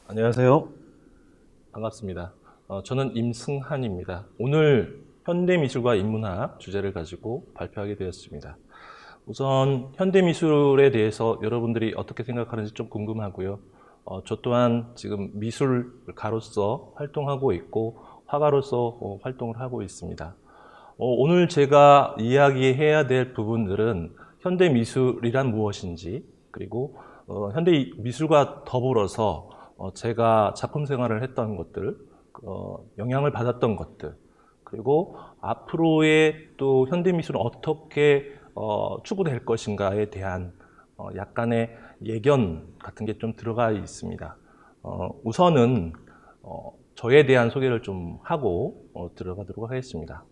안녕하세요. 반갑습니다. 저는 임승한입니다. 오늘 현대미술과 인문학 주제를 가지고 발표하게 되었습니다. 우선 현대미술에 대해서 여러분들이 어떻게 생각하는지 좀 궁금하고요. 저 또한 지금 미술가로서 활동하고 있고 화가로서 활동을 하고 있습니다. 오늘 제가 이야기해야 될 부분들은 현대미술이란 무엇인지, 그리고 현대미술과 더불어서 제가 작품 생활을 했던 것들, 영향을 받았던 것들, 그리고 앞으로의 또 현대미술은 어떻게 추구될 것인가에 대한 약간의 예견 같은 게 좀 들어가 있습니다. 우선은 저에 대한 소개를 좀 하고 들어가도록 하겠습니다.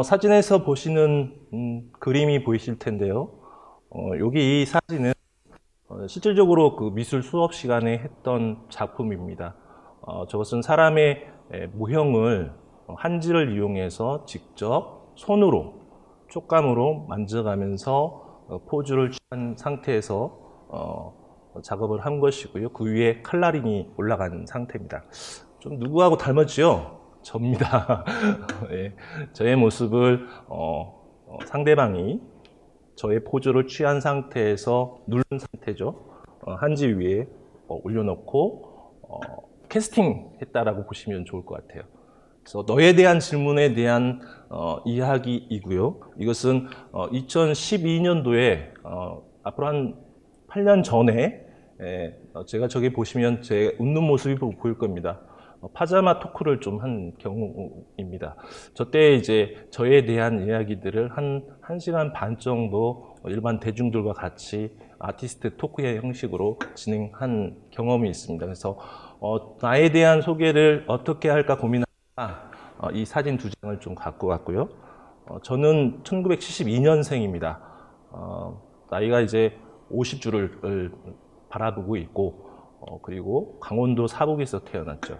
사진에서 보시는 그림이 보이실 텐데요. 여기 이 사진은 실질적으로 그 미술 수업 시간에 했던 작품입니다. 저것은 사람의 모형을 한지를 이용해서 직접 손으로 촉감으로 만져가면서 포즈를 취한 상태에서 작업을 한 것이고요. 그 위에 칼라린이 올라간 상태입니다. 좀 누구하고 닮았지요? 접니다. 예, 저의 모습을 상대방이 저의 포즈를 취한 상태에서 누른 상태죠. 한지 위에 올려놓고 캐스팅했다라고 보시면 좋을 것 같아요. 그래서 너에 대한 질문에 대한 이야기이고요. 이것은 2012년도에 앞으로 한 8년 전에 제가 저기 보시면 제 웃는 모습이 보일 겁니다. 파자마 토크를 좀 한 경우입니다. 저 때 이제 저에 대한 이야기들을 한 1시간 반 정도 일반 대중들과 같이 아티스트 토크의 형식으로 진행한 경험이 있습니다. 그래서 나에 대한 소개를 어떻게 할까 고민하다가 이 사진 두 장을 좀 갖고 왔고요. 저는 1972년생입니다. 나이가 이제 50주를 바라보고 있고, 그리고 강원도 사북에서 태어났죠.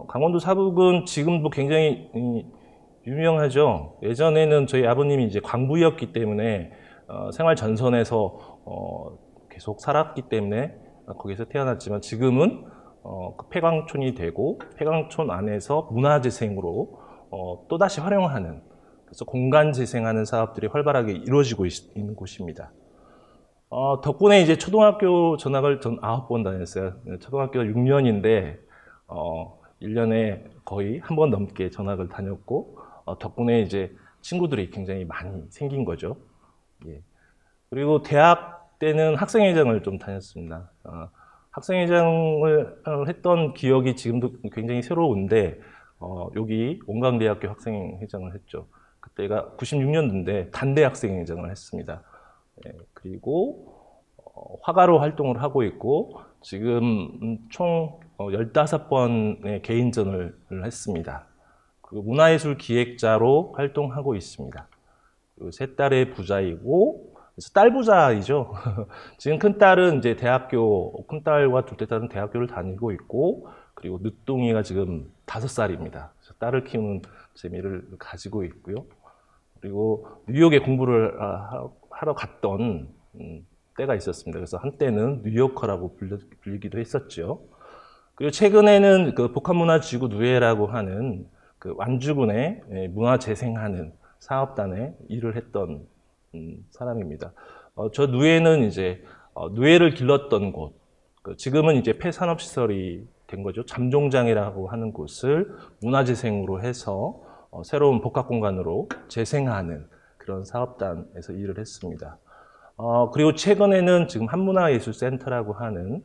강원도 사북은 지금도 굉장히 유명하죠. 예전에는 저희 아버님이 이제 광부였기 때문에 생활 전선에서 계속 살았기 때문에 거기서 태어났지만 지금은 그 폐광촌이 되고 폐광촌 안에서 문화재생으로 또다시 활용하는, 그래서 공간 재생하는 사업들이 활발하게 이루어지고 있는 곳입니다. 덕분에 이제 초등학교 전학을 전 9번 다녔어요. 초등학교 6년인데 1년에 거의 한 번 넘게 전학을 다녔고, 덕분에 이제 친구들이 굉장히 많이 생긴 거죠. 예. 그리고 대학 때는 학생회장을 좀 다녔습니다. 학생회장을 했던 기억이 지금도 굉장히 새로운데, 여기 원광대학교 학생회장을 했죠. 그때가 96년도인데 단대 학생회장을 했습니다. 예, 그리고 화가로 활동을 하고 있고, 지금 총 15번의 개인전을 했습니다. 그리고 문화예술 기획자로 활동하고 있습니다. 그리고 세 딸의 부자이고, 그래서 딸 부자이죠. 지금 큰 딸은 이제 큰 딸과 둘째 딸은 대학교를 다니고 있고, 그리고 늦둥이가 지금 5살입니다. 그래서 딸을 키우는 재미를 가지고 있고요. 그리고 뉴욕에 공부를 하러 갔던 때가 있었습니다. 그래서 한때는 뉴요커라고 불리기도 했었죠. 그리고 최근에는 그 복합문화지구 누에라고 하는 그 완주군의 문화 재생하는 사업단에 일을 했던 사람입니다. 저 누에는 이제 누에를 길렀던 곳, 지금은 이제 폐산업시설이 된 거죠. 잠종장이라고 하는 곳을 문화재생으로 해서 새로운 복합공간으로 재생하는 그런 사업단에서 일을 했습니다. 그리고 최근에는 지금 한문화예술센터라고 하는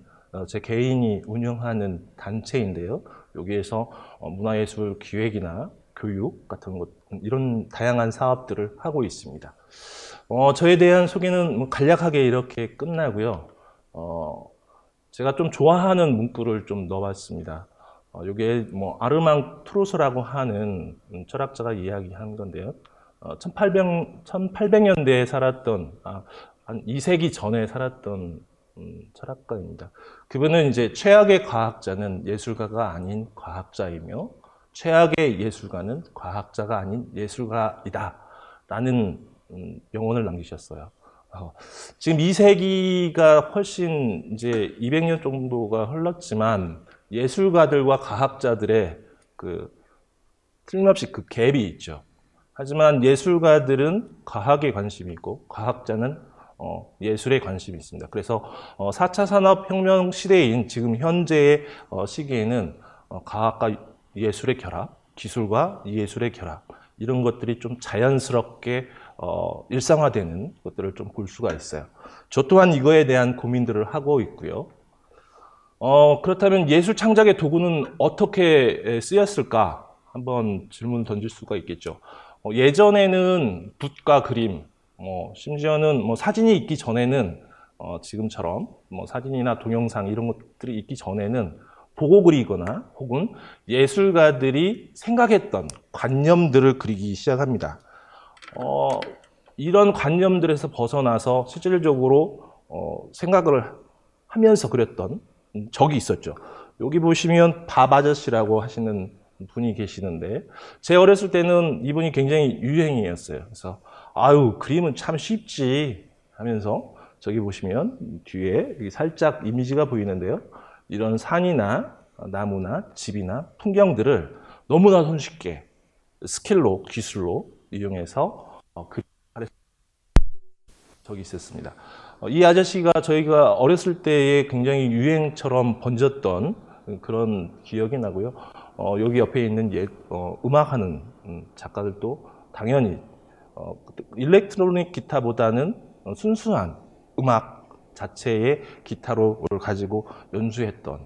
제 개인이 운영하는 단체인데요. 여기에서 문화예술 기획이나 교육 같은 것, 이런 다양한 사업들을 하고 있습니다. 저에 대한 소개는 뭐 간략하게 이렇게 끝나고요. 제가 좀 좋아하는 문구를 좀 넣어봤습니다. 여기에 뭐 아르망 트루소라고 하는 철학자가 이야기한 건데요. 1800년대에 살았던, 한 2세기 전에 살았던 철학가입니다. 그분은 이제 최악의 과학자는 예술가가 아닌 과학자이며 최악의 예술가는 과학자가 아닌 예술가이다 라는 명언을 남기셨어요. 지금 2세기가 훨씬 이제 200년 정도가 흘렀지만 예술가들과 과학자들의 틀림없이 그 갭이 있죠. 하지만 예술가들은 과학에 관심이 있고 과학자는 예술에 관심이 있습니다. 그래서 4차 산업혁명 시대인 지금 현재의 시기에는 과학과 예술의 결합, 기술과 예술의 결합 이런 것들이 좀 자연스럽게 일상화되는 것들을 좀 볼 수가 있어요. 저 또한 이거에 대한 고민들을 하고 있고요. 그렇다면 예술 창작의 도구는 어떻게 쓰였을까? 한번 질문 던질 수가 있겠죠. 예전에는 붓과 그림, 심지어는 사진이 있기 전에는 지금처럼 사진이나 동영상 이런 것들이 있기 전에는 보고 그리거나 혹은 예술가들이 생각했던 관념들을 그리기 시작합니다. 이런 관념들에서 벗어나서 실질적으로 생각을 하면서 그렸던 적이 있었죠. 여기 보시면 밥 아저씨라고 하시는 분이 계시는데 제 어렸을 때는 이분이 굉장히 유행이었어요. 그래서 아유 그림은 참 쉽지 하면서 저기 보시면 뒤에 살짝 이미지가 보이는데요. 이런 산이나 나무나 집이나 풍경들을 너무나 손쉽게 스킬로 기술로 이용해서 저기 있었습니다. 이 아저씨가 저희가 어렸을 때에 굉장히 유행처럼 번졌던 그런 기억이 나고요. 여기 옆에 있는 음악하는 작가들도 당연히 일렉트로닉 기타보다는 순수한 음악 자체의 기타로를 가지고 연주했던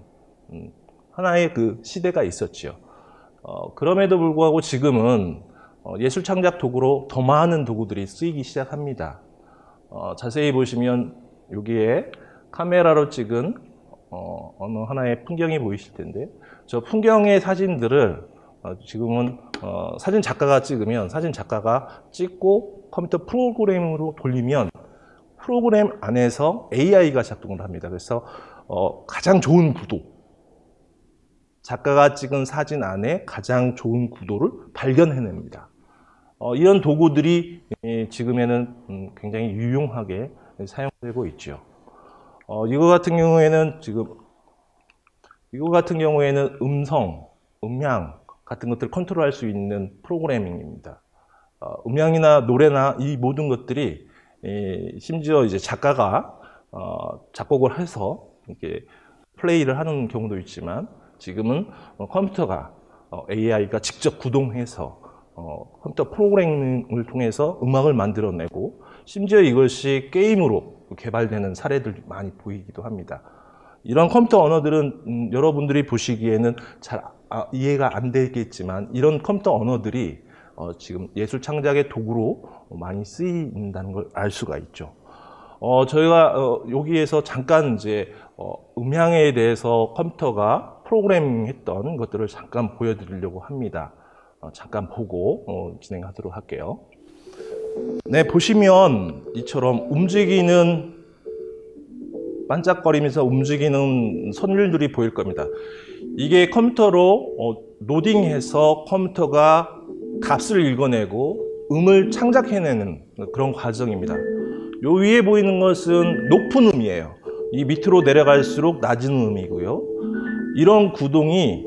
하나의 그 시대가 있었죠. 그럼에도 불구하고 지금은 예술 창작 도구로 더 많은 도구들이 쓰이기 시작합니다. 자세히 보시면 여기에 카메라로 찍은 어느 하나의 풍경이 보이실 텐데 저 풍경의 사진들을 지금은 사진 작가가 찍으면 사진 작가가 찍고 컴퓨터 프로그램으로 돌리면 프로그램 안에서 AI가 작동을 합니다. 그래서 가장 좋은 구도, 작가가 찍은 사진 안에 가장 좋은 구도를 발견해냅니다. 이런 도구들이 지금에는 굉장히 유용하게 사용되고 있죠. 이거 같은 경우에는 음성, 음향 같은 것들을 컨트롤할 수 있는 프로그래밍입니다. 음향이나 노래나 이 모든 것들이 심지어 이제 작가가 작곡을 해서 이렇게 플레이를 하는 경우도 있지만 지금은 컴퓨터가 AI가 직접 구동해서 컴퓨터 프로그래밍을 통해서 음악을 만들어내고 심지어 이것이 게임으로 개발되는 사례들이 많이 보이기도 합니다. 이런 컴퓨터 언어들은 여러분들이 보시기에는 잘 이해가 안 되겠지만 이런 컴퓨터 언어들이 지금 예술 창작의 도구로 많이 쓰인다는 걸 알 수가 있죠. 저희가 여기에서 잠깐 이제 음향에 대해서 컴퓨터가 프로그래밍했던 것들을 잠깐 보여드리려고 합니다. 잠깐 보고 진행하도록 할게요. 네, 보시면 이처럼 움직이는 반짝거리면서 움직이는 선율들이 보일 겁니다. 이게 컴퓨터로 로딩해서 컴퓨터가 값을 읽어내고 음을 창작해내는 그런 과정입니다. 요 위에 보이는 것은 높은 음이에요. 이 밑으로 내려갈수록 낮은 음이고요. 이런 구동이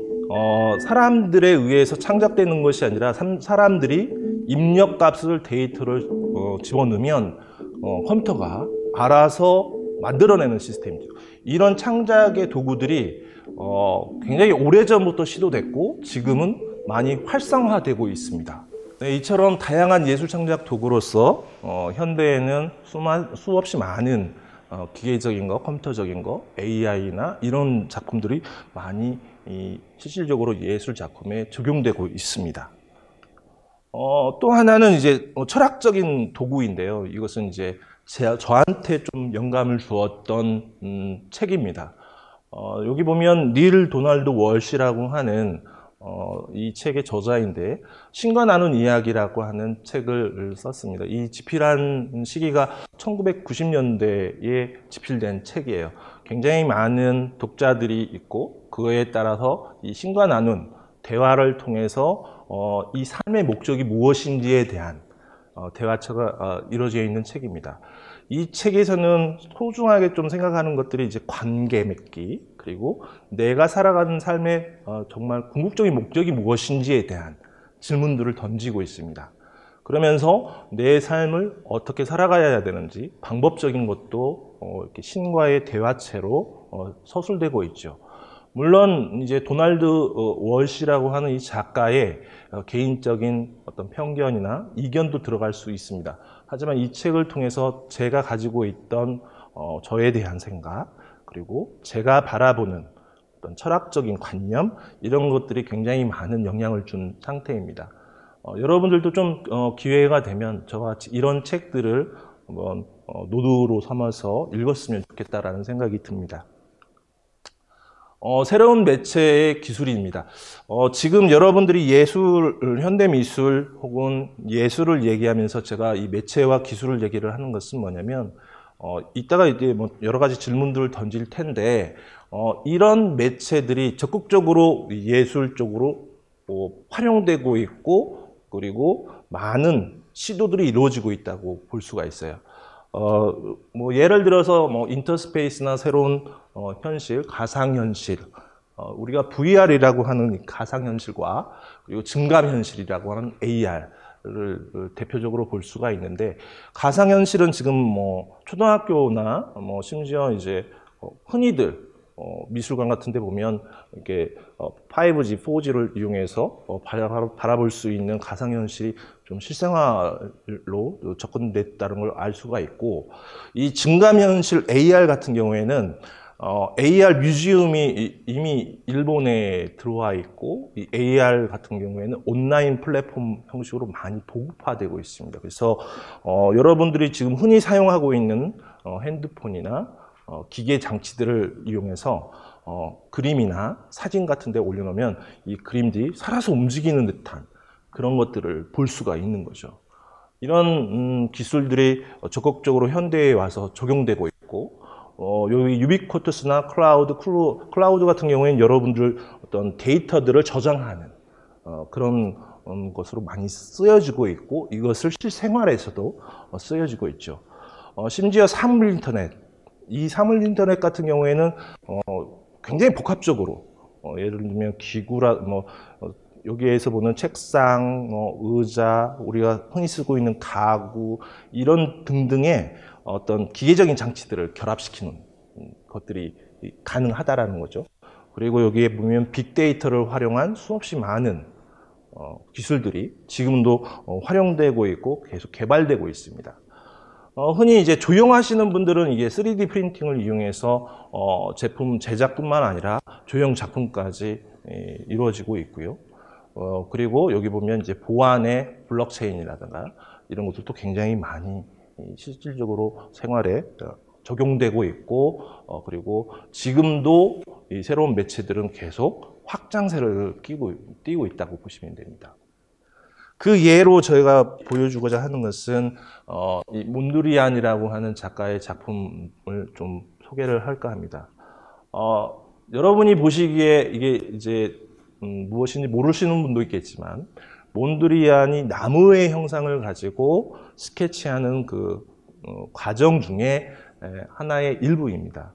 사람들에 의해서 창작되는 것이 아니라 사람들이 입력값을 데이터를 집어넣으면 컴퓨터가 알아서 만들어내는 시스템이죠. 이런 창작의 도구들이 굉장히 오래전부터 시도됐고 지금은 많이 활성화되고 있습니다. 네, 이처럼 다양한 예술 창작 도구로서 현대에는 수없이 많은 기계적인 거, 컴퓨터적인 거, AI나 이런 작품들이 많이 실질적으로 예술 작품에 적용되고 있습니다. 또 하나는 이제 철학적인 도구인데요. 이것은 이제 저한테 좀 영감을 주었던 책입니다. 여기 보면 닐 도널드 월시라고 하는 이 책의 저자인데 신과 나눈 이야기라고 하는 책을 썼습니다. 이 집필한 시기가 1990년대에 집필된 책이에요. 굉장히 많은 독자들이 있고 그거에 따라서 이 신과 나눈 대화를 통해서 이 삶의 목적이 무엇인지에 대한 대화처가 이루어져 있는 책입니다. 이 책에서는 소중하게 좀 생각하는 것들이 이제 관계 맺기, 그리고 내가 살아가는 삶의 정말 궁극적인 목적이 무엇인지에 대한 질문들을 던지고 있습니다. 그러면서 내 삶을 어떻게 살아가야 되는지 방법적인 것도 이렇게 신과의 대화체로 서술되고 있죠. 물론 이제 도널드 월시라고 하는 이 작가의 개인적인 어떤 편견이나 이견도 들어갈 수 있습니다. 하지만 이 책을 통해서 제가 가지고 있던 저에 대한 생각, 그리고 제가 바라보는 어떤 철학적인 관념, 이런 것들이 굉장히 많은 영향을 준 상태입니다. 여러분들도 좀 기회가 되면 저같이 이런 책들을 한번 노트로 삼아서 읽었으면 좋겠다라는 생각이 듭니다. 새로운 매체의 기술입니다. 지금 여러분들이 예술, 현대미술 혹은 예술을 얘기하면서 제가 이 매체와 기술을 얘기를 하는 것은 뭐냐면, 이따가 이제 뭐 여러 가지 질문들을 던질 텐데, 이런 매체들이 적극적으로 예술 쪽으로 활용되고 있고, 그리고 많은 시도들이 이루어지고 있다고 볼 수가 있어요. 뭐 예를 들어서 뭐 인터스페이스나 새로운 현실, 가상현실, 우리가 VR이라고 하는 가상현실과 그리고 증감현실이라고 하는 AR을 대표적으로 볼 수가 있는데, 가상현실은 지금 뭐 초등학교나 뭐 심지어 이제 흔히들 미술관 같은 데 보면 이렇게 5G, 4G를 이용해서 바라볼 수 있는 가상현실이 좀 실생활로 접근됐다는 걸 알 수가 있고, 이 증감현실 AR 같은 경우에는 AR 뮤지엄이 이미 일본에 들어와 있고, 이 AR 같은 경우에는 온라인 플랫폼 형식으로 많이 보급화되고 있습니다. 그래서 여러분들이 지금 흔히 사용하고 있는 핸드폰이나 기계 장치들을 이용해서 그림이나 사진 같은 데 올려놓으면 이 그림들이 살아서 움직이는 듯한 그런 것들을 볼 수가 있는 거죠. 이런 기술들이 적극적으로 현대에 와서 적용되고 있고, 여기 유비쿼터스나 클라우드 같은 경우에는 여러분들 어떤 데이터들을 저장하는 그런 것으로 많이 쓰여지고 있고, 이것을 실생활에서도 쓰여지고 있죠. 심지어 사물인터넷, 이 사물인터넷 같은 경우에는 굉장히 복합적으로 예를 들면 기구라 여기에서 보는 책상, 의자, 우리가 흔히 쓰고 있는 가구, 이런 등등의 어떤 기계적인 장치들을 결합시키는 것들이 가능하다라는 거죠. 그리고 여기에 보면 빅데이터를 활용한 수없이 많은 기술들이 지금도 활용되고 있고 계속 개발되고 있습니다. 흔히 이제 조형하시는 분들은 이게 3D 프린팅을 이용해서 제품 제작뿐만 아니라 조형 작품까지 이루어지고 있고요. 그리고 여기 보면 이제 보안의 블록체인이라든가 이런 것들도 굉장히 많이 실질적으로 생활에 적용되고 있고, 그리고 지금도 이 새로운 매체들은 계속 확장세를 띠고 있다고 보시면 됩니다. 그 예로 저희가 보여주고자 하는 것은 이 몬드리안이라고 하는 작가의 작품을 좀 소개를 할까 합니다. 여러분이 보시기에 이게 이제 무엇인지 모르시는 분도 있겠지만, 몬드리안이 나무의 형상을 가지고 스케치하는 그 과정 중에 하나의 일부입니다.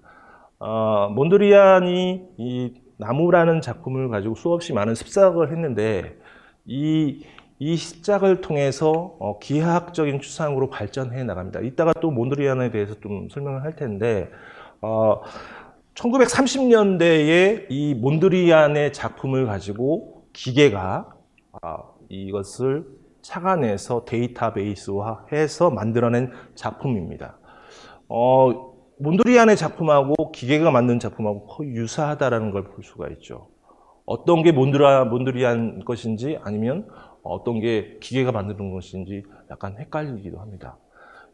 몬드리안이 이 나무라는 작품을 가지고 수없이 많은 습작을 했는데, 이 습작을 통해서 기하학적인 추상으로 발전해 나갑니다. 이따가 또 몬드리안에 대해서 좀 설명을 할 텐데, 1930년대에 이 몬드리안의 작품을 가지고 기계가 이것을 착안해서 데이터베이스화해서 만들어낸 작품입니다. 몬드리안의 작품하고 기계가 만든 작품하고 거의 유사하다는 걸 볼 수가 있죠. 어떤 게 몬드리안 것인지 아니면 어떤 게 기계가 만드는 것인지 약간 헷갈리기도 합니다.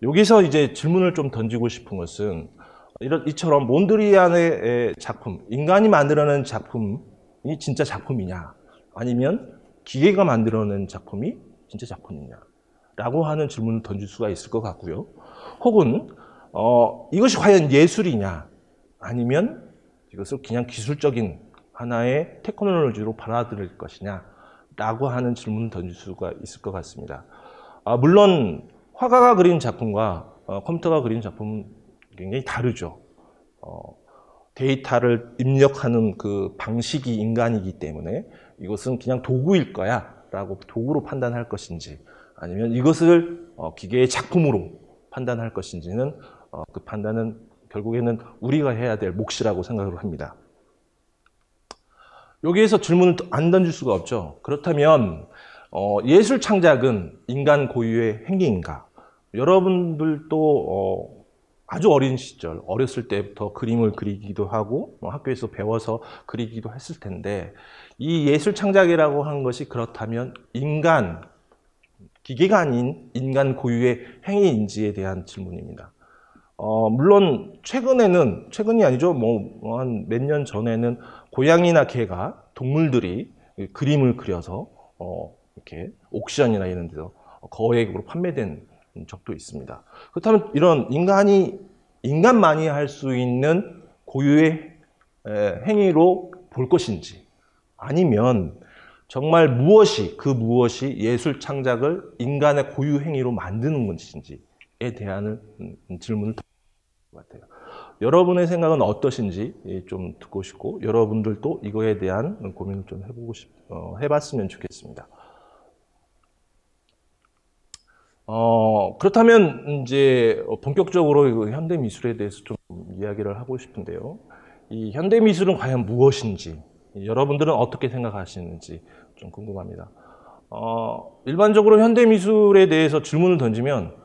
여기서 이제 질문을 좀 던지고 싶은 것은, 이처럼 몬드리안의 작품, 인간이 만들어낸 작품이 진짜 작품이냐, 아니면 기계가 만들어낸 작품이 진짜 작품이냐 라고 하는 질문을 던질 수가 있을 것 같고요. 혹은 이것이 과연 예술이냐, 아니면 이것을 그냥 기술적인 하나의 테크놀로지로 받아들일 것이냐 라고 하는 질문을 던질 수가 있을 것 같습니다. 물론 화가가 그린 작품과 컴퓨터가 그린 작품은 굉장히 다르죠. 데이터를 입력하는 그 방식이 인간이기 때문에 이것은 그냥 도구일 거야 라고 도구로 판단할 것인지, 아니면 이것을 기계의 작품으로 판단할 것인지는 그 판단은 결국에는 우리가 해야 될 몫이라고 생각을 합니다. 여기에서 질문을 안 던질 수가 없죠. 그렇다면 예술 창작은 인간 고유의 행위인가? 여러분들도 아주 어린 시절, 어렸을 때부터 그림을 그리기도 하고 학교에서 배워서 그리기도 했을 텐데, 이 예술 창작이라고 하는 것이 그렇다면 기계가 아닌 인간 고유의 행위인지에 대한 질문입니다. 물론 최근이 아니죠. 한 몇 년 전에는 고양이나 개가, 동물들이 그림을 그려서 이렇게 옥션이나 이런 데서 거액으로 판매된 적도 있습니다. 그렇다면 이런 인간만이 할 수 있는 고유의 행위로 볼 것인지, 아니면 정말 무엇이 예술 창작을 인간의 고유 행위로 만드는 것인지에 대한 질문을 던질 것 같아요. 여러분의 생각은 어떠신지 좀 듣고 싶고, 여러분들도 이거에 대한 고민을 좀 해봤으면 좋겠습니다. 그렇다면 이제 본격적으로 현대 미술에 대해서 좀 이야기를 하고 싶은데요. 이 현대 미술은 과연 무엇인지, 여러분들은 어떻게 생각하시는지 좀 궁금합니다. 일반적으로 현대 미술에 대해서 질문을 던지면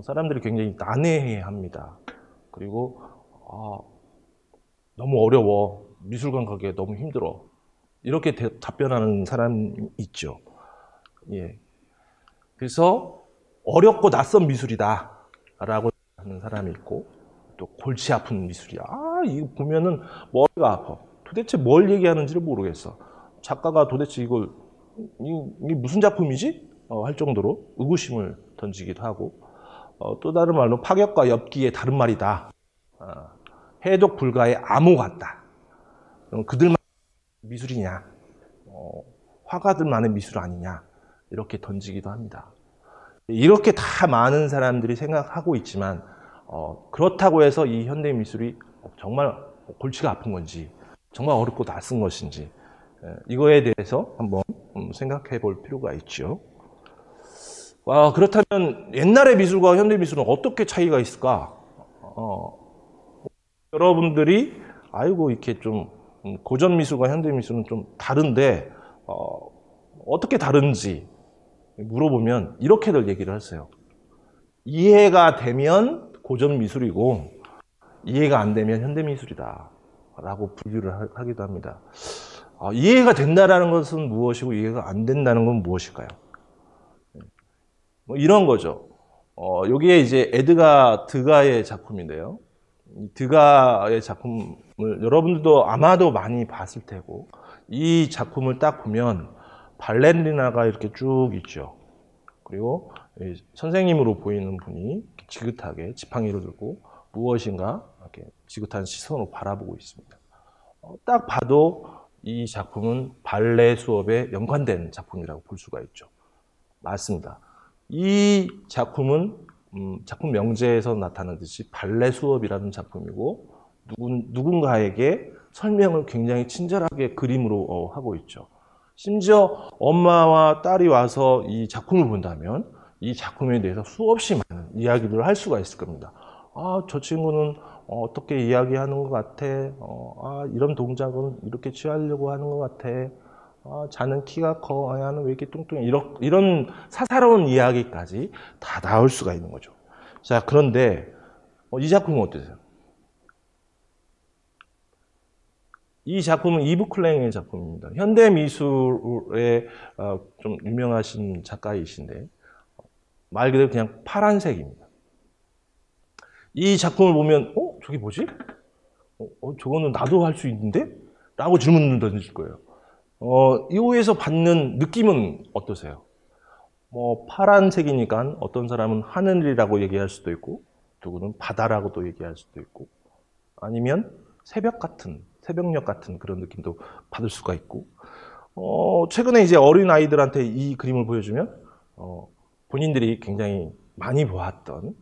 사람들이 굉장히 난해해합니다. 그리고 너무 어려워, 미술관 가기가 너무 힘들어, 이렇게 답변하는 사람이 있죠. 예. 그래서 어렵고 낯선 미술이다 라고 하는 사람이 있고, 또 골치 아픈 미술이야. 이거 보면은 머리가 아파. 도대체 뭘 얘기하는지를 모르겠어. 작가가 도대체 이게 무슨 작품이지? 할 정도로 의구심을 던지기도 하고, 또 다른 말로 파격과 엽기의 다른 말이다. 해독 불가의 암호 같다. 그들만 미술이냐? 화가들만의 미술 아니냐? 이렇게 던지기도 합니다. 이렇게 다 많은 사람들이 생각하고 있지만, 그렇다고 해서 이 현대 미술이 정말 골치가 아픈 건지, 정말 어렵고 낯선 것인지, 이거에 대해서 한번 생각해 볼 필요가 있죠. 그렇다면 옛날의 미술과 현대 미술은 어떻게 차이가 있을까? 여러분들이 이렇게 좀 고전 미술과 현대 미술은 좀 다른데 어떻게 다른지 물어보면 이렇게들 얘기를 하세요. 이해가 되면 고전 미술이고 이해가 안 되면 현대 미술이다 라고 분류를 하기도 합니다. 이해가 된다는 것은 무엇이고 이해가 안 된다는 건 무엇일까요? 이런 거죠. 여기에 이제 에드가 드가의 작품인데요. 이 드가의 작품을 여러분들도 아마도 많이 봤을 테고, 이 작품을 딱 보면 발레리나가 이렇게 쭉 있죠. 그리고 선생님으로 보이는 분이 지긋하게 지팡이를 들고 무엇인가 이렇게 지긋한 시선으로 바라보고 있습니다. 딱 봐도 이 작품은 발레 수업에 연관된 작품이라고 볼 수가 있죠. 맞습니다. 이 작품은 작품 명제에서 나타나듯이 발레 수업이라는 작품이고, 누군가에게 설명을 굉장히 친절하게 그림으로 하고 있죠. 심지어 엄마와 딸이 와서 이 작품을 본다면 이 작품에 대해서 수없이 많은 이야기를 할 수가 있을 겁니다. 저 친구는 어떻게 이야기하는 것 같아. 이런 동작은 이렇게 취하려고 하는 것 같아. 자는 키가 커. 야는 왜 이렇게 뚱뚱해. 이런 사사로운 이야기까지 다 나올 수가 있는 거죠. 자, 그런데 이 작품은 어떠세요? 이 작품은 이브 클랭의 작품입니다. 현대 미술의 좀 유명하신 작가이신데, 말 그대로 그냥 파란색입니다. 이 작품을 보면 저게 뭐지? 저거는 나도 할 수 있는데? 라고 질문을 던질 거예요. 이거에서 받는 느낌은 어떠세요? 파란색이니까 어떤 사람은 하늘이라고 얘기할 수도 있고, 누구는 바다라고도 얘기할 수도 있고, 아니면 새벽녘 같은 그런 느낌도 받을 수가 있고, 최근에 이제 어린 아이들한테 이 그림을 보여주면 본인들이 굉장히 많이 보았던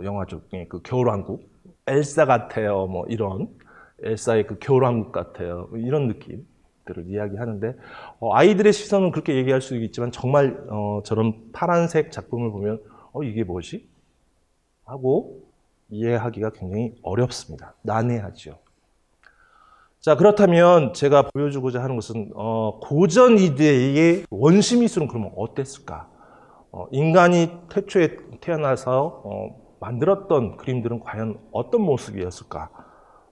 영화 중에 그 겨울왕국, 엘사 같아요, 뭐 이런 엘사의 그 겨울왕국 같아요, 이런 느낌들을 이야기하는데 아이들의 시선은 그렇게 얘기할 수 있지만 정말 저런 파란색 작품을 보면 이게 뭐지? 하고 이해하기가 굉장히 어렵습니다. 난해하죠. 자, 그렇다면 제가 보여주고자 하는 것은 고전 이데의 원시 미술은 그러면 어땠을까? 인간이 태초에 태어나서 만들었던 그림들은 과연 어떤 모습이었을까?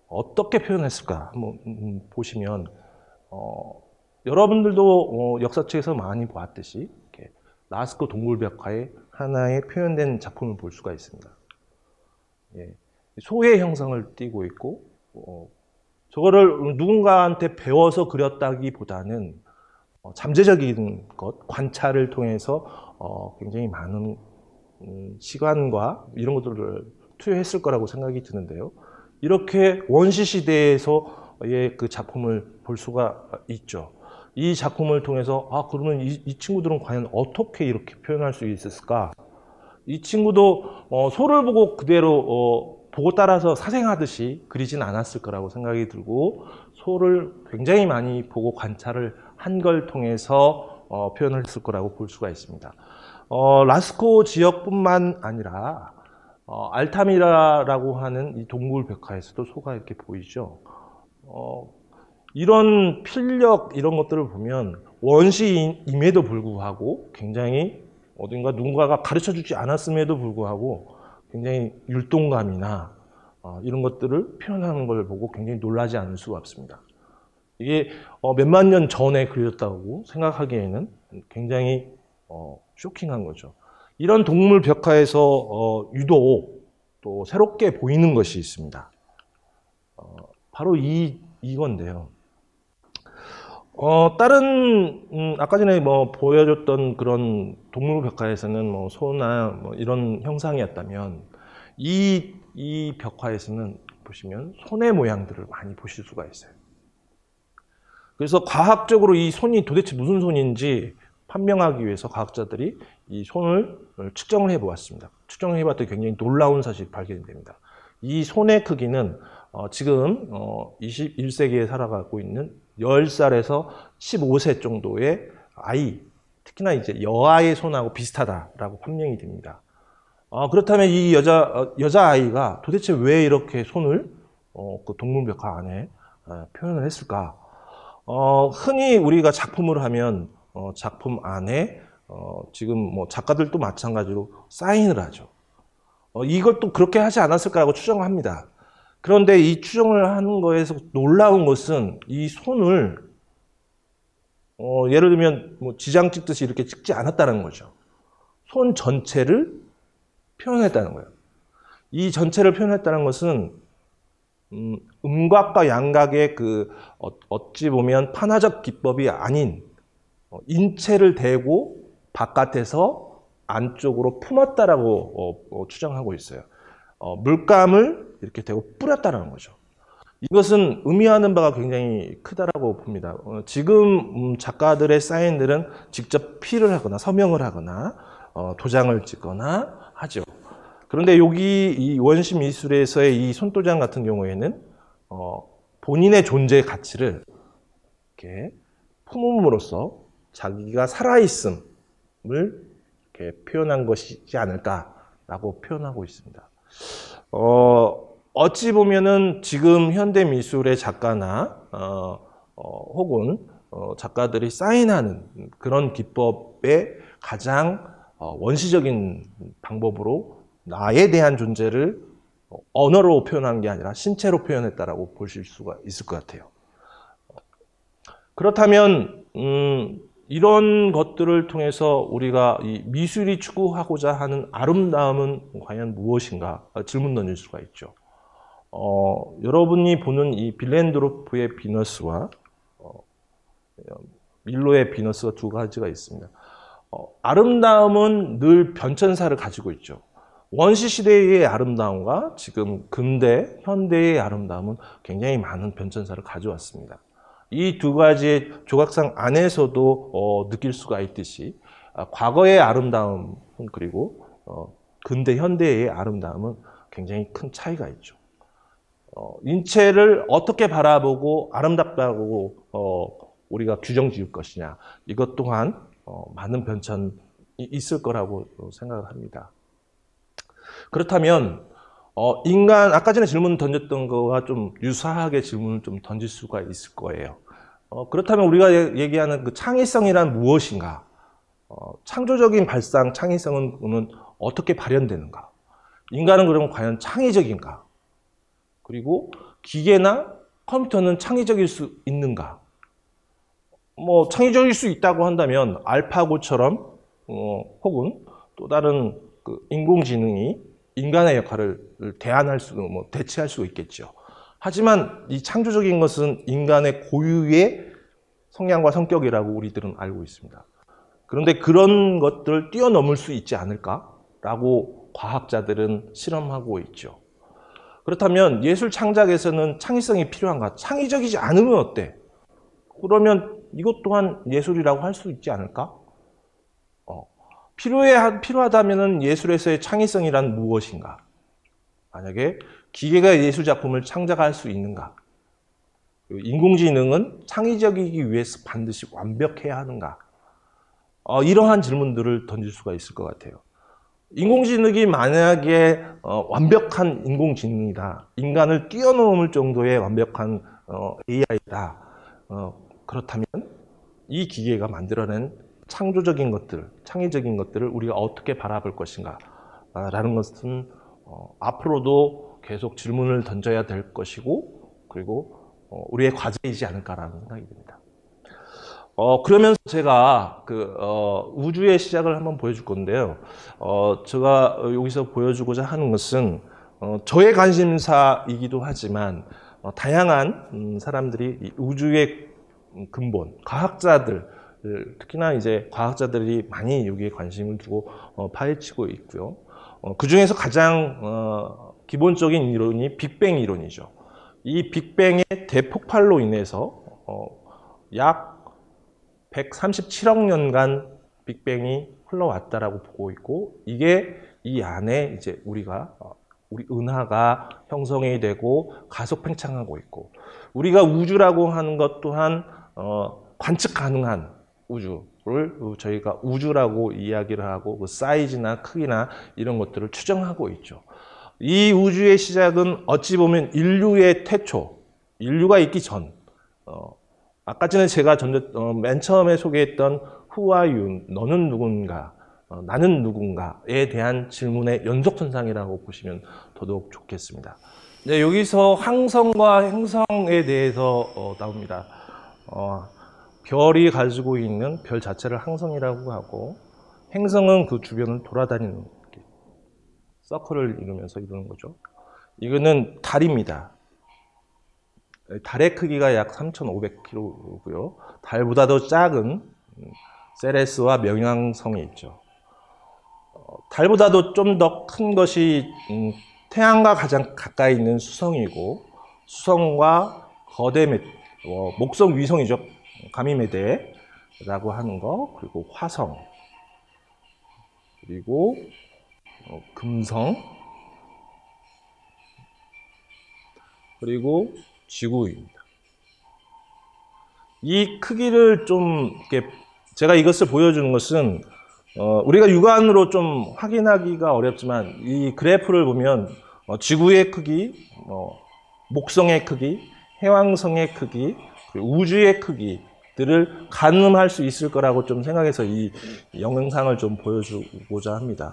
어떻게 표현했을까? 한번 보시면 여러분들도 역사책에서 많이 보았듯이 이렇게 라스코 동굴벽화의 하나의 표현된 작품을 볼 수가 있습니다. 예, 소의 형상을 띠고 있고 저거를 누군가한테 배워서 그렸다기보다는 잠재적인 것, 관찰을 통해서 굉장히 많은 시간과 이런 것들을 투여했을 거라고 생각이 드는데요. 이렇게 원시시대에서의 그 작품을 볼 수가 있죠. 이 작품을 통해서 그러면 이 친구들은 과연 어떻게 이렇게 표현할 수 있었을까? 이 친구도 소를 보고 그대로 보고 따라서 사생하듯이 그리진 않았을 거라고 생각이 들고 소를 굉장히 많이 보고 관찰을 한 걸 통해서 표현을 했을 거라고 볼 수가 있습니다. 라스코 지역뿐만 아니라 알타미라라고 하는 이 동굴벽화에서도 소가 이렇게 보이죠. 이런 필력 이런 것들을 보면 원시임에도 불구하고 굉장히 어딘가 누군가가 가르쳐주지 않았음에도 불구하고 굉장히 율동감이나 이런 것들을 표현하는 걸 보고 굉장히 놀라지 않을 수가 없습니다. 이게 몇만 년 전에 그려졌다고 생각하기에는 굉장히 쇼킹한 거죠. 이런 동물 벽화에서 유독 또 새롭게 보이는 것이 있습니다. 바로 이건데요. 다른 아까 전에 보여줬던 그런 동물 벽화에서는 소나 이런 형상이었다면 이 벽화에서는 보시면 손의 모양들을 많이 보실 수가 있어요. 그래서 과학적으로 이 손이 도대체 무슨 손인지 판명하기 위해서 과학자들이 이 손을 측정을 해보았습니다. 측정을 해봤더니 굉장히 놀라운 사실이 발견됩니다. 이 손의 크기는 지금 21세기에 살아가고 있는 10살에서 15세 정도의 아이, 특히나 이제 여아의 손하고 비슷하다라고 판명이 됩니다. 그렇다면 이 여자아이가 도대체 왜 이렇게 손을 그 동물벽화 안에 표현을 했을까? 흔히 우리가 작품을 하면 작품 안에 지금 작가들도 마찬가지로 사인을 하죠. 이것도 그렇게 하지 않았을까라고 추정을 합니다. 그런데 이 추정을 하는 거에서 놀라운 것은 이 손을 예를 들면 지장 찍듯이 이렇게 찍지 않았다는 거죠. 손 전체를 표현했다는 거예요. 이 전체를 표현했다는 것은 음각과 양각의 그 어찌 보면 판화적 기법이 아닌 인체를 대고 바깥에서 안쪽으로 품었다라고 추정하고 있어요. 물감을 이렇게 대고 뿌렸다라는 거죠. 이것은 의미하는 바가 굉장히 크다라고 봅니다. 지금 작가들의 사인들은 직접 필을 하거나 서명을 하거나 도장을 찍거나 하죠. 그런데 여기 이 원시 미술에서의 이 손도장 같은 경우에는 본인의 존재의 가치를 이렇게 품음으로써 자기가 살아있음을 이렇게 표현한 것이지 않을까라고 표현하고 있습니다. 어찌 보면은 지금 현대 미술의 작가나 혹은 작가들이 사인하는 그런 기법의 가장 원시적인 방법으로 나에 대한 존재를 언어로 표현한 게 아니라 신체로 표현했다라고 보실 수가 있을 것 같아요. 그렇다면 이런 것들을 통해서 우리가 이 미술이 추구하고자 하는 아름다움은 과연 무엇인가 질문 던질 수가 있죠. 여러분이 보는 이 빌렌드로프의 비너스와 밀로의 비너스가 두 가지가 있습니다. 아름다움은 늘 변천사를 가지고 있죠. 원시시대의 아름다움과 지금 근대, 현대의 아름다움은 굉장히 많은 변천사를 가져왔습니다. 이 두 가지의 조각상 안에서도 느낄 수가 있듯이 과거의 아름다움 그리고 근대 현대의 아름다움은 굉장히 큰 차이가 있죠. 인체를 어떻게 바라보고 아름답다고 우리가 규정 지을 것이냐, 이것 또한 많은 변천이 있을 거라고 생각을 합니다. 그렇다면 인간, 아까 전에 질문 던졌던 거와 좀 유사하게 질문을 좀 던질 수가 있을 거예요. 그렇다면 우리가 얘기하는 그 창의성이란 무엇인가? 창조적인 발상, 창의성은 어떻게 발현되는가? 인간은 그러면 과연 창의적인가? 그리고 기계나 컴퓨터는 창의적일 수 있는가? 창의적일 수 있다고 한다면 알파고처럼 혹은 또 다른 그 인공지능이 인간의 역할을 대체할 수 있겠죠. 하지만 이 창조적인 것은 인간의 고유의 성향과 성격이라고 우리들은 알고 있습니다. 그런데 그런 것들을 뛰어넘을 수 있지 않을까라고 과학자들은 실험하고 있죠. 그렇다면 예술 창작에서는 창의성이 필요한가? 창의적이지 않으면 어때? 그러면 이것 또한 예술이라고 할 수 있지 않을까? 필요하다면 예술에서의 창의성이란 무엇인가? 만약에 기계가 예술 작품을 창작할 수 있는가? 인공지능은 창의적이기 위해서 반드시 완벽해야 하는가? 이러한 질문들을 던질 수가 있을 것 같아요. 인공지능이 만약에 완벽한 인공지능이다, 인간을 뛰어넘을 정도의 완벽한 AI다, 그렇다면 이 기계가 만들어낸 창조적인 것들, 창의적인 것들을 우리가 어떻게 바라볼 것인가 라는 것은 앞으로도 계속 질문을 던져야 될 것이고, 그리고 우리의 과제이지 않을까라는 생각이 듭니다. 그러면서 제가 우주의 시작을 한번 보여줄 건데요. 제가 여기서 보여주고자 하는 것은 저의 관심사이기도 하지만 다양한 사람들이 이 우주의 근본, 과학자들, 특히나 이제 과학자들이 많이 여기에 관심을 두고 파헤치고 있고요. 그 중에서 가장 기본적인 이론이 빅뱅 이론이죠. 이 빅뱅의 대폭발로 인해서 약 137억 년간 빅뱅이 흘러왔다라고 보고 있고, 이게 이 안에 이제 우리 은하가 형성이 되고 가속 팽창하고 있고, 우리가 우주라고 하는 것 또한 관측 가능한 우주를 저희가 우주라고 이야기를 하고, 그 사이즈나 크기나 이런 것들을 추정하고 있죠. 이 우주의 시작은 어찌 보면 인류의 태초, 인류가 있기 전, 아까 전에 제가 맨 처음에 소개했던 Who are you? 너는 누군가? 나는 누군가에 대한 질문의 연속선상이라고 보시면 더더욱 좋겠습니다. 네, 여기서 항성과 행성에 대해서 나옵니다. 별이 가지고 있는 별 자체를 항성이라고 하고, 행성은 그 주변을 돌아다니는 서클을 이루면서 이루는 거죠. 이거는 달입니다. 달의 크기가 약 3,500km고요. 달보다도 작은 세레스와 명왕성이 있죠. 달보다도 좀 더 큰 것이 태양과 가장 가까이 있는 수성이고, 수성과 거대 목성 위성이죠. 가미메데라고 하는 거, 그리고 화성, 그리고 금성, 그리고 지구입니다. 이 크기를 좀 이렇게 제가 이것을 보여주는 것은 우리가 육안으로 좀 확인하기가 어렵지만, 이 그래프를 보면 지구의 크기, 목성의 크기, 해왕성의 크기, 그리고 우주의 크기들을 가늠할 수 있을 거라고 좀 생각해서 이 영상을 좀 보여주고자 합니다.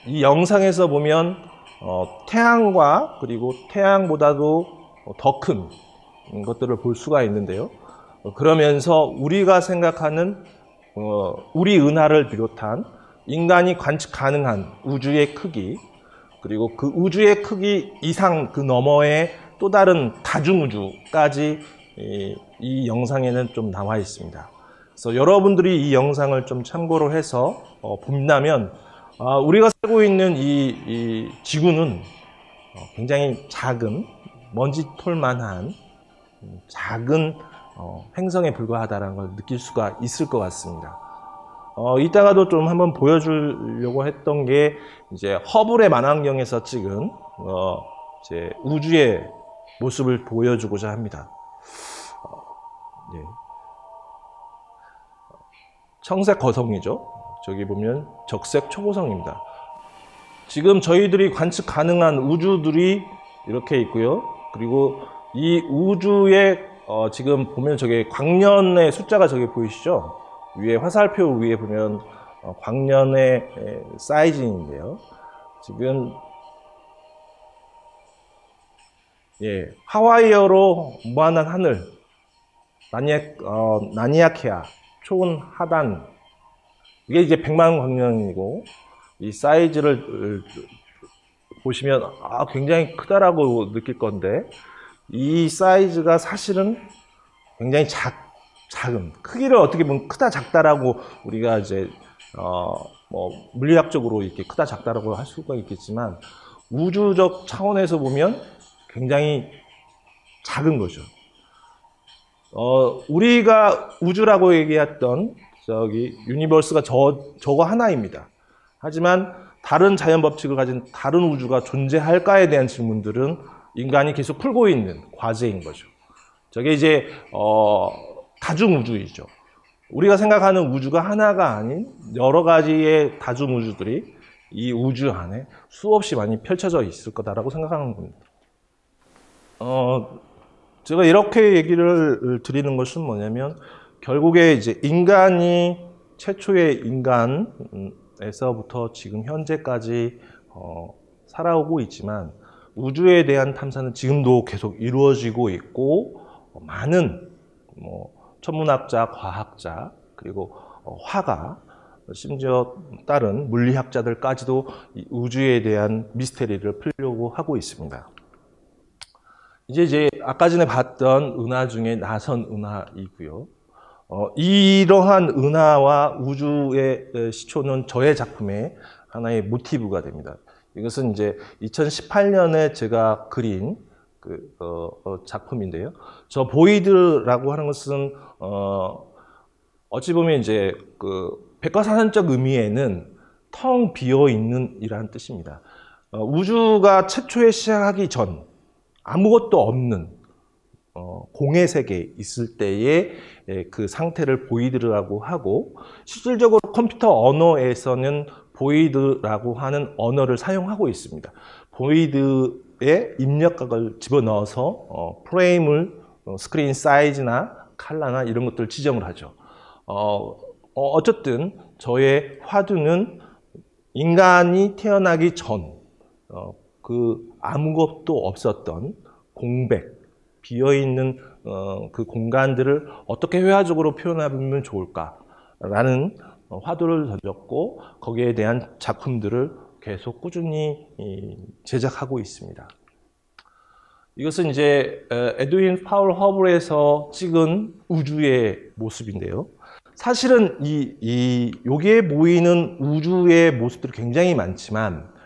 이 영상에서 보면 태양과 그리고 태양보다도 더 큰 것들을 볼 수가 있는데요. 그러면서 우리가 생각하는 우리 은하를 비롯한 인간이 관측 가능한 우주의 크기, 그리고 그 우주의 크기 이상 그 너머의 또 다른 다중우주까지 이 영상에는 좀 나와 있습니다. 그래서 여러분들이 이 영상을 좀 참고로 해서 본다면 우리가 살고 있는 이 지구는 굉장히 작은 먼지털만한 작은 행성에 불과하다는 걸 느낄 수가 있을 것 같습니다. 이따가도 좀 한번 보여주려고 했던 게 이제 허블의 만환경에서 찍은 이제 우주의 모습을 보여주고자 합니다. 예. 청색 거성이죠. 저기 보면 적색 초고성입니다. 지금 저희들이 관측 가능한 우주들이 이렇게 있고요. 그리고 이 우주의 지금 보면 저게 광년의 숫자가 저기 보이시죠? 위에 화살표 위에 보면 광년의 사이즈인데요. 지금 예, 하와이어로 무한한 하늘, 나니아케아, 초은 하단, 이게 이제 100만 광년이고, 이 사이즈를 보시면 굉장히 크다라고 느낄 건데, 이 사이즈가 사실은 굉장히 작은, 크기를 어떻게 보면 크다 작다라고 우리가 이제 뭐 물리학적으로 이렇게 크다 작다라고 할 수가 있겠지만, 우주적 차원에서 보면 굉장히 작은 거죠. 우리가 우주라고 얘기했던 저기 유니버스가 저거 하나입니다. 하지만 다른 자연 법칙을 가진 다른 우주가 존재할까에 대한 질문들은 인간이 계속 풀고 있는 과제인 거죠. 저게 이제 다중 우주이죠. 우리가 생각하는 우주가 하나가 아닌 여러 가지의 다중 우주들이 이 우주 안에 수없이 많이 펼쳐져 있을 거다라고 생각하는 겁니다. 제가 이렇게 얘기를 드리는 것은 뭐냐면, 결국에 이제 인간이 최초의 인간에서부터 지금 현재까지 살아오고 있지만, 우주에 대한 탐사는 지금도 계속 이루어지고 있고, 많은 천문학자, 과학자, 그리고 화가, 심지어 다른 물리학자들까지도 이 우주에 대한 미스테리를 풀려고 하고 있습니다. 이제 아까 전에 봤던 은하 중에 나선 은하이고요. 이러한 은하와 우주의 시초는 저의 작품의 하나의 모티브가 됩니다. 이것은 이제 2018년에 제가 그린 작품인데요. 저 보이드라고 하는 것은 어찌 보면 이제 백과사전적 의미에는 텅 비어 있는 이라는 뜻입니다. 우주가 최초에 시작하기 전 아무것도 없는 공의 세계에 있을 때의 그 상태를 보이드라고 하고, 실질적으로 컴퓨터 언어에서는 보이드라고 하는 언어를 사용하고 있습니다. 보이드에 입력각을 집어넣어서 프레임을 스크린 사이즈나 컬러나 이런 것들을 지정을 하죠. 어쨌든 저의 화두는 인간이 태어나기 전 아무것도 없었던 공백, 비어있는 그 공간들을 어떻게 회화적으로 표현하면 좋을까라는 화두를 던졌고, 거기에 대한 작품들을 계속 꾸준히 제작하고 있습니다. 이것은 이제 에드윈 파울 허블에서 찍은 우주의 모습인데요. 사실은 여기에 보이는 우주의 모습들이 굉장히 많지만,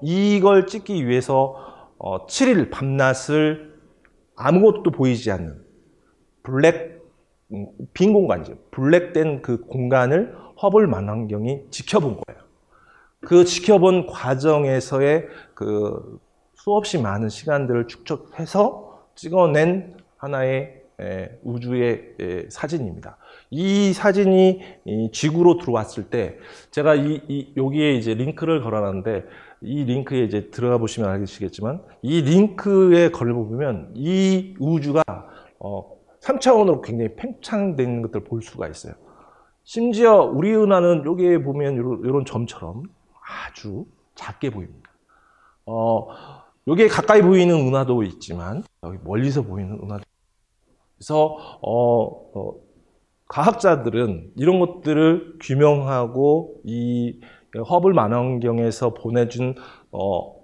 이걸 찍기 위해서 7일 밤낮을 아무것도 보이지 않는 빈 공간이죠. 블랙된 그 공간을 허블 만환경이 지켜본 거예요. 그 지켜본 과정에서의 그 수없이 많은 시간들을 축적해서 찍어낸 하나의 우주의 사진입니다. 이 사진이 지구로 들어왔을 때, 제가 여기에 이제 링크를 걸어놨는데, 이 링크에 이제 들어가 보시면 아시겠지만, 이 링크에 걸어보면 이 우주가 3차원으로 굉장히 팽창되어 있는 것들을 볼 수가 있어요. 심지어 우리 은하는 여기에 보면 이런 점처럼 아주 작게 보입니다. 여기에 가까이 보이는 은하도 있지만, 여기 멀리서 보이는 은하도. 그래서 과학자들은 이런 것들을 규명하고 이 허블 만환경에서 보내준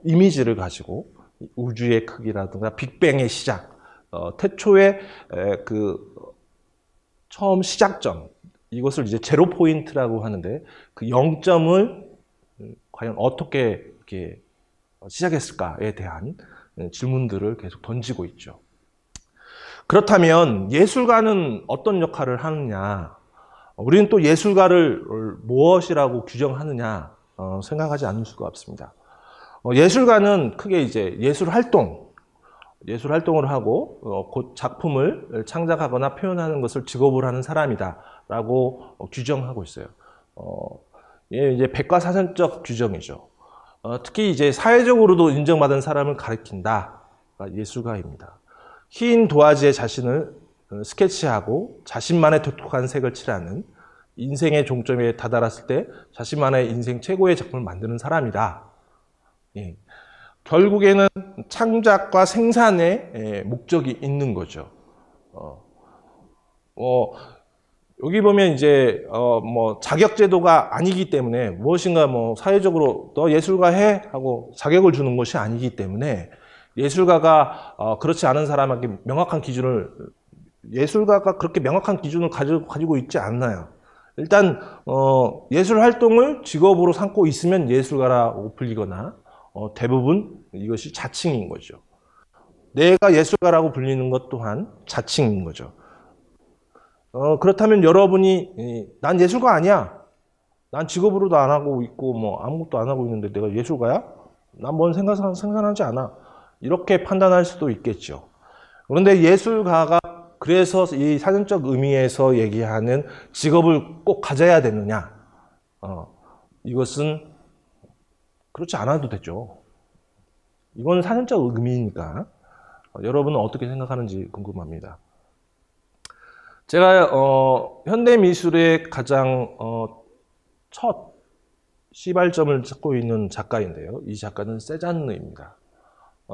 이미지를 가지고 우주의 크기라든가 빅뱅의 시작, 태초의 처음 시작점, 이것을 이제 제로 포인트라고 하는데, 그 0점을 과연 어떻게 이렇게 시작했을까에 대한 질문들을 계속 던지고 있죠. 그렇다면 예술가는 어떤 역할을 하느냐? 우리는 또 예술가를 무엇이라고 규정하느냐 생각하지 않을 수가 없습니다. 예술가는 크게 이제 예술 활동을 하고 곧 작품을 창작하거나 표현하는 것을 직업으로 하는 사람이다라고 규정하고 있어요. 이제 백과사전적 규정이죠. 특히 이제 사회적으로도 인정받은 사람을 가리킨다가 예술가입니다. 흰 도화지에 자신을 스케치하고 자신만의 독특한 색을 칠하는 인생의 종점에 다다랐을 때 자신만의 인생 최고의 작품을 만드는 사람이다. 예. 결국에는 창작과 생산에 목적이 있는 거죠. 여기 보면 이제 뭐 자격제도가 아니기 때문에 무엇인가 뭐 사회적으로 너 예술가 해 하고 자격을 주는 것이 아니기 때문에 예술가가 그렇지 않은 사람에게 명확한 기준을 예술가가 그렇게 명확한 기준을 가지고 있지 않나요? 일단 예술 활동을 직업으로 삼고 있으면 예술가라고 불리거나 대부분 이것이 자칭인 거죠. 내가 예술가라고 불리는 것 또한 자칭인 거죠. 그렇다면 여러분이 난 예술가 아니야. 난 직업으로도 안 하고 있고 뭐 아무것도 안 하고 있는데 내가 예술가야? 난 뭔 생산하지 않아. 이렇게 판단할 수도 있겠죠. 그런데 예술가가 그래서 이 사전적 의미에서 얘기하는 직업을 꼭 가져야 되느냐? 이것은 그렇지 않아도 되죠. 이건 사전적 의미니까 여러분은 어떻게 생각하는지 궁금합니다. 제가 현대 미술의 가장 첫 시발점을 찾고 있는 작가인데요. 이 작가는 세잔느입니다.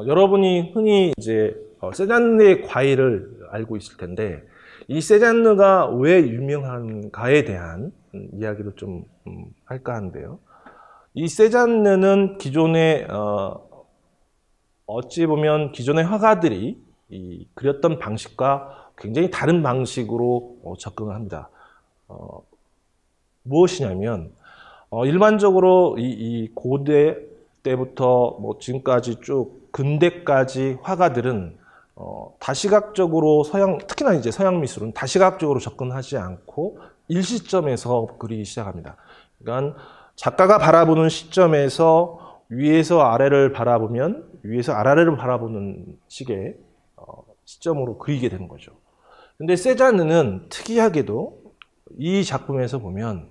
여러분이 흔히 이제 세잔느의 과일을 알고 있을 텐데 이 세잔느가 왜 유명한가에 대한 이야기를 좀 할까 하는데요. 이 세잔느는 기존의 어찌 보면 기존의 화가들이 그렸던 방식과 굉장히 다른 방식으로 접근을 합니다. 무엇이냐면 일반적으로 이 고대 때부터 뭐 지금까지 쭉 근대까지 화가들은 다시각적으로 특히나 이제 서양 미술은 다시각적으로 접근하지 않고 일시점에서 그리기 시작합니다. 그러니까 작가가 바라보는 시점에서 위에서 아래를 바라보면 위에서 아래를 바라보는 식의 시점으로 그리게 되는 거죠. 근데 세잔느는 특이하게도 이 작품에서 보면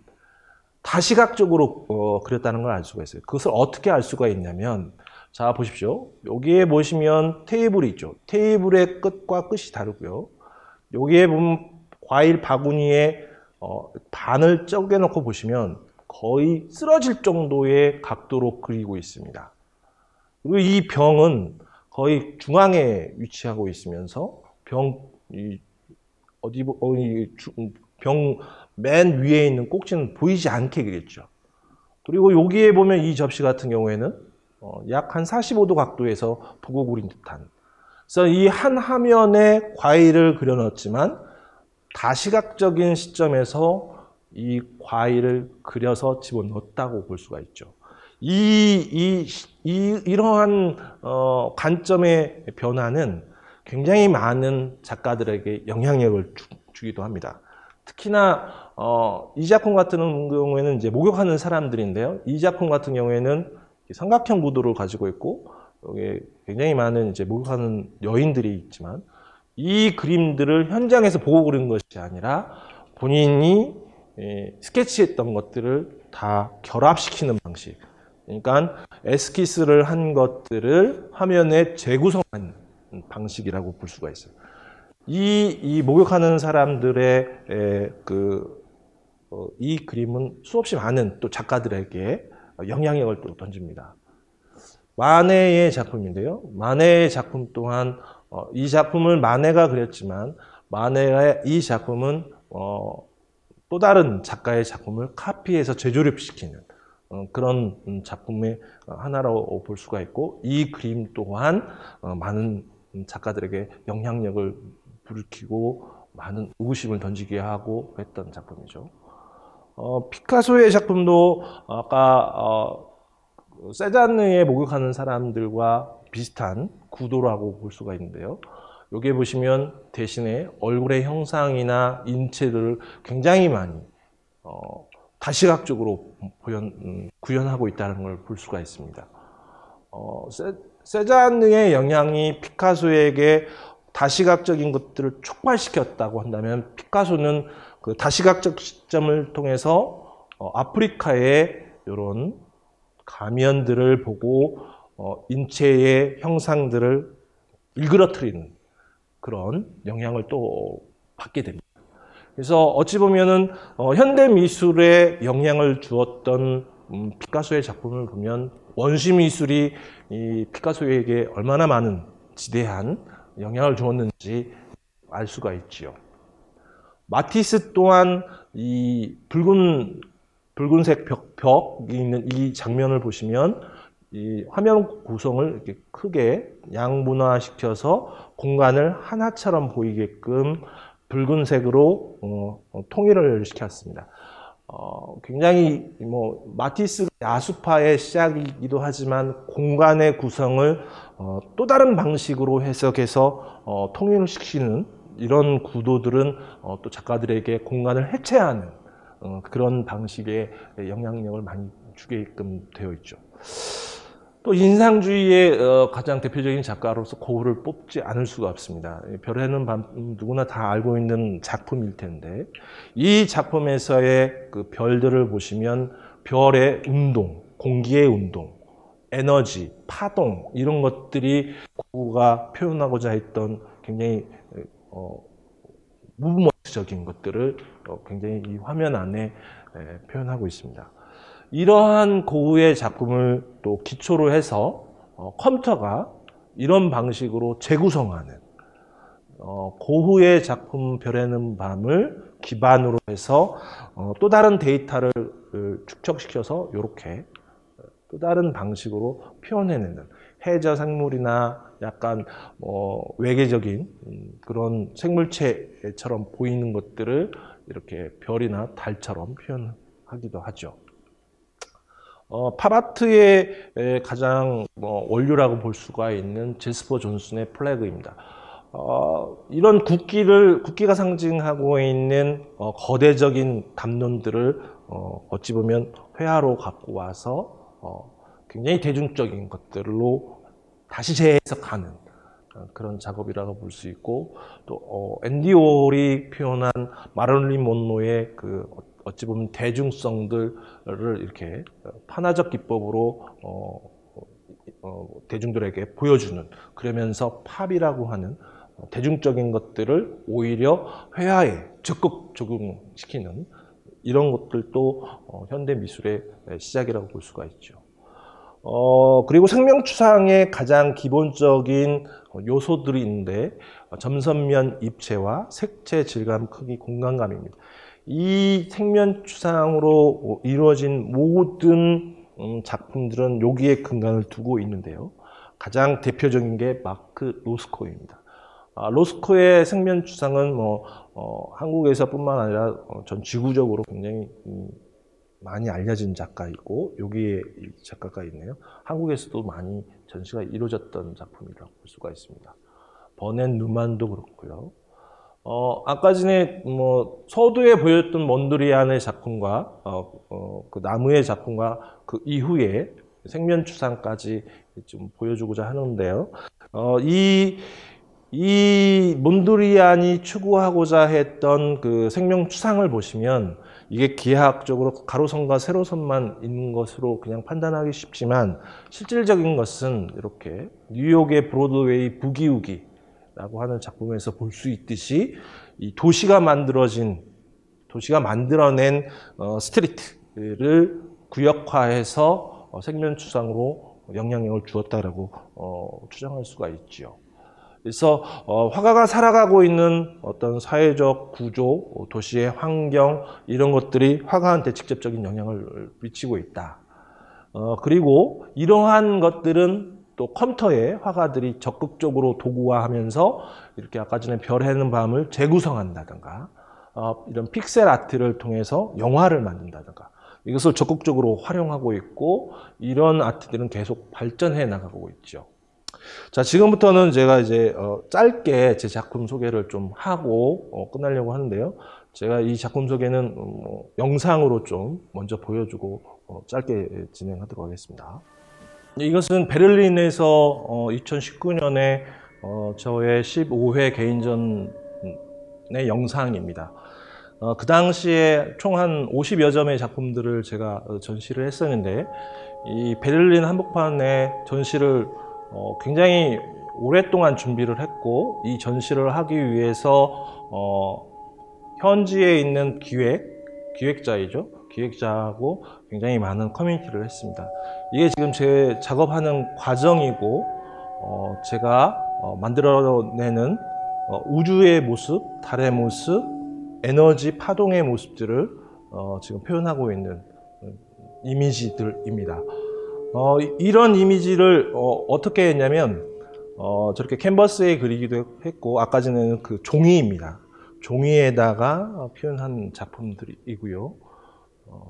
다시각적으로 그렸다는 걸 알 수가 있어요. 그것을 어떻게 알 수가 있냐면 자 보십시오. 여기에 보시면 테이블이 있죠. 테이블의 끝과 끝이 다르고요. 여기에 보면 과일 바구니에 반을 쪼개놓고 보시면 거의 쓰러질 정도의 각도로 그리고 있습니다. 그리고 이 병은 거의 중앙에 위치하고 있으면서 병 맨 위에 있는 꼭지는 보이지 않게 그렸죠. 그리고 여기에 보면 이 접시 같은 경우에는 약 한 45도 각도에서 보고 그린 듯한. 그래서 이 한 화면에 과일을 그려넣었지만 다시각적인 시점에서 이 과일을 그려서 집어넣었다고 볼 수가 있죠. 이러한 관점의 변화는 굉장히 많은 작가들에게 영향력을 주기도 합니다. 특히나 이 작품 같은 경우에는 이제 목욕하는 사람들인데요. 이 작품 같은 경우에는 삼각형 구도를 가지고 있고 여기에 굉장히 많은 이제 목욕하는 여인들이 있지만 이 그림들을 현장에서 보고 그린 것이 아니라 본인이 스케치했던 것들을 다 결합시키는 방식. 그러니까 에스키스를 한 것들을 화면에 재구성한 방식이라고 볼 수가 있어요. 이 목욕하는 사람들의 이 그림은 수없이 많은 또 작가들에게 영향력을 또 던집니다. 마네의 작품인데요. 마네의 작품 또한 이 작품을 마네가 그렸지만 마네의 이 작품은 또 다른 작가의 작품을 카피해서 재조립시키는 그런 작품의 하나로 볼 수가 있고 이 그림 또한 많은 작가들에게 영향력을 불키고 많은 의구심을 던지게 하고 했던 작품이죠. 피카소의 작품도 아까 세잔느에 목욕하는 사람들과 비슷한 구도라고 볼 수가 있는데요. 여기에 보시면 대신에 얼굴의 형상이나 인체들을 굉장히 많이 다시각적으로 구현하고 있다는 걸 볼 수가 있습니다. 세잔의 영향이 피카소에게 다시각적인 것들을 촉발시켰다고 한다면, 피카소는 그 다시각적 시점을 통해서 아프리카의 이런 가면들을 보고 인체의 형상들을 일그러뜨리는 그런 영향을 또 받게 됩니다. 그래서 어찌 보면은 현대 미술에 영향을 주었던 피카소의 작품을 보면 원시 미술이 이 피카소에게 얼마나 많은 지대한 영향을 주었는지 알 수가 있지요. 마티스 또한 이 붉은색 벽이 있는 이 장면을 보시면 이 화면 구성을 이렇게 크게 양분화시켜서 공간을 하나처럼 보이게끔 붉은색으로 통일을 시켰습니다. 굉장히 마티스가 야수파의 시작이기도 하지만 공간의 구성을 또 다른 방식으로 해석해서 통일을 시키는 이런 구도들은 또 작가들에게 공간을 해체하는 그런 방식의 영향력을 많이 주게끔 되어 있죠. 또 인상주의의 가장 대표적인 작가로서 고흐를 뽑지 않을 수가 없습니다. 별에는 밤, 누구나 다 알고 있는 작품일 텐데, 이 작품에서의 그 별들을 보시면 별의 운동, 공기의 운동, 에너지, 파동, 이런 것들이 고흐가 표현하고자 했던 굉장히 무브먼트적인 것들을 굉장히 이 화면 안에 표현하고 있습니다. 이러한 고흐의 작품을 또 기초로 해서 컴퓨터가 이런 방식으로 재구성하는 고흐의 작품 별에는 밤을 기반으로 해서 또 다른 데이터를 축적시켜서 이렇게 또 다른 방식으로 표현해내는 해저 생물이나 약간 외계적인 그런 생물체처럼 보이는 것들을 이렇게 별이나 달처럼 표현하기도 하죠. 팝아트의 가장 원류라고 볼 수가 있는 제스퍼 존슨의 플래그입니다. 이런 국기가 상징하고 있는 거대적인 담론들을 어찌 보면 회화로 갖고 와서 굉장히 대중적인 것들로 다시 재해석하는 그런 작업이라고 볼 수 있고, 또 앤디 워홀이 표현한 마릴린 먼로의 그 어찌 보면 대중성들을 이렇게 판화적 기법으로 대중들에게 보여주는, 그러면서 팝이라고 하는 대중적인 것들을 오히려 회화에 적극 적용시키는 이런 것들도 현대 미술의 시작이라고 볼 수가 있죠. 그리고 생명추상의 가장 기본적인 요소들이 있는데, 점선면 입체와 색채, 질감, 크기, 공간감입니다. 이 생명추상으로 이루어진 모든 작품들은 여기에 근간을 두고 있는데요. 가장 대표적인 게 마크 로스코입니다. 로스코의 생면추상은 한국에서뿐만 아니라 전 지구적으로 굉장히 많이 알려진 작가이고, 여기에 이 작가가 있네요. 한국에서도 많이 전시가 이루어졌던 작품이라고 볼 수가 있습니다. 버넨 누만도 그렇고요. 아까 전에 서두에 보였던 몬드리안의 작품과 그 나무의 작품과 그 이후에 생면추상까지 좀 보여주고자 하는데요. 이 몬드리안이 추구하고자 했던 그 생명추상을 보시면 이게 기하학적으로 가로선과 세로선만 있는 것으로 그냥 판단하기 쉽지만, 실질적인 것은 이렇게 뉴욕의 브로드웨이 부기우기라고 하는 작품에서 볼 수 있듯이, 이 도시가 만들어낸 스트리트를 구역화해서 생면추상으로 영향력을 주었다라고 추정할 수가 있죠. 그래서 화가가 살아가고 있는 어떤 사회적 구조, 도시의 환경, 이런 것들이 화가한테 직접적인 영향을 미치고 있다. 그리고 이러한 것들은 또 컴퓨터에 화가들이 적극적으로 도구화하면서 이렇게 아까 전에 별해는 밤을 재구성한다든가, 이런 픽셀 아트를 통해서 영화를 만든다든가, 이것을 적극적으로 활용하고 있고, 이런 아트들은 계속 발전해 나가고 있죠. 자, 지금부터는 제가 이제 짧게 제 작품 소개를 좀 하고 끝내려고 하는데요. 제가 이 작품 소개는 영상으로 좀 먼저 보여주고 짧게 진행하도록 하겠습니다. 이것은 베를린에서 2019년에 저의 15회 개인전의 영상입니다. 그 당시에 총 한 50여 점의 작품들을 제가 전시를 했었는데, 이 베를린 한복판의 전시를 굉장히 오랫동안 준비를 했고, 이 전시를 하기 위해서 현지에 있는 기획자이죠. 기획자하고 굉장히 많은 커뮤니티를 했습니다. 이게 지금 제 작업하는 과정이고, 제가 만들어내는 우주의 모습, 달의 모습, 에너지 파동의 모습들을 지금 표현하고 있는 이미지들입니다. 이런 이미지를 어떻게 했냐면, 저렇게 캔버스에 그리기도 했고, 아까 전에는 그 종이입니다. 종이에다가 표현한 작품들이고요.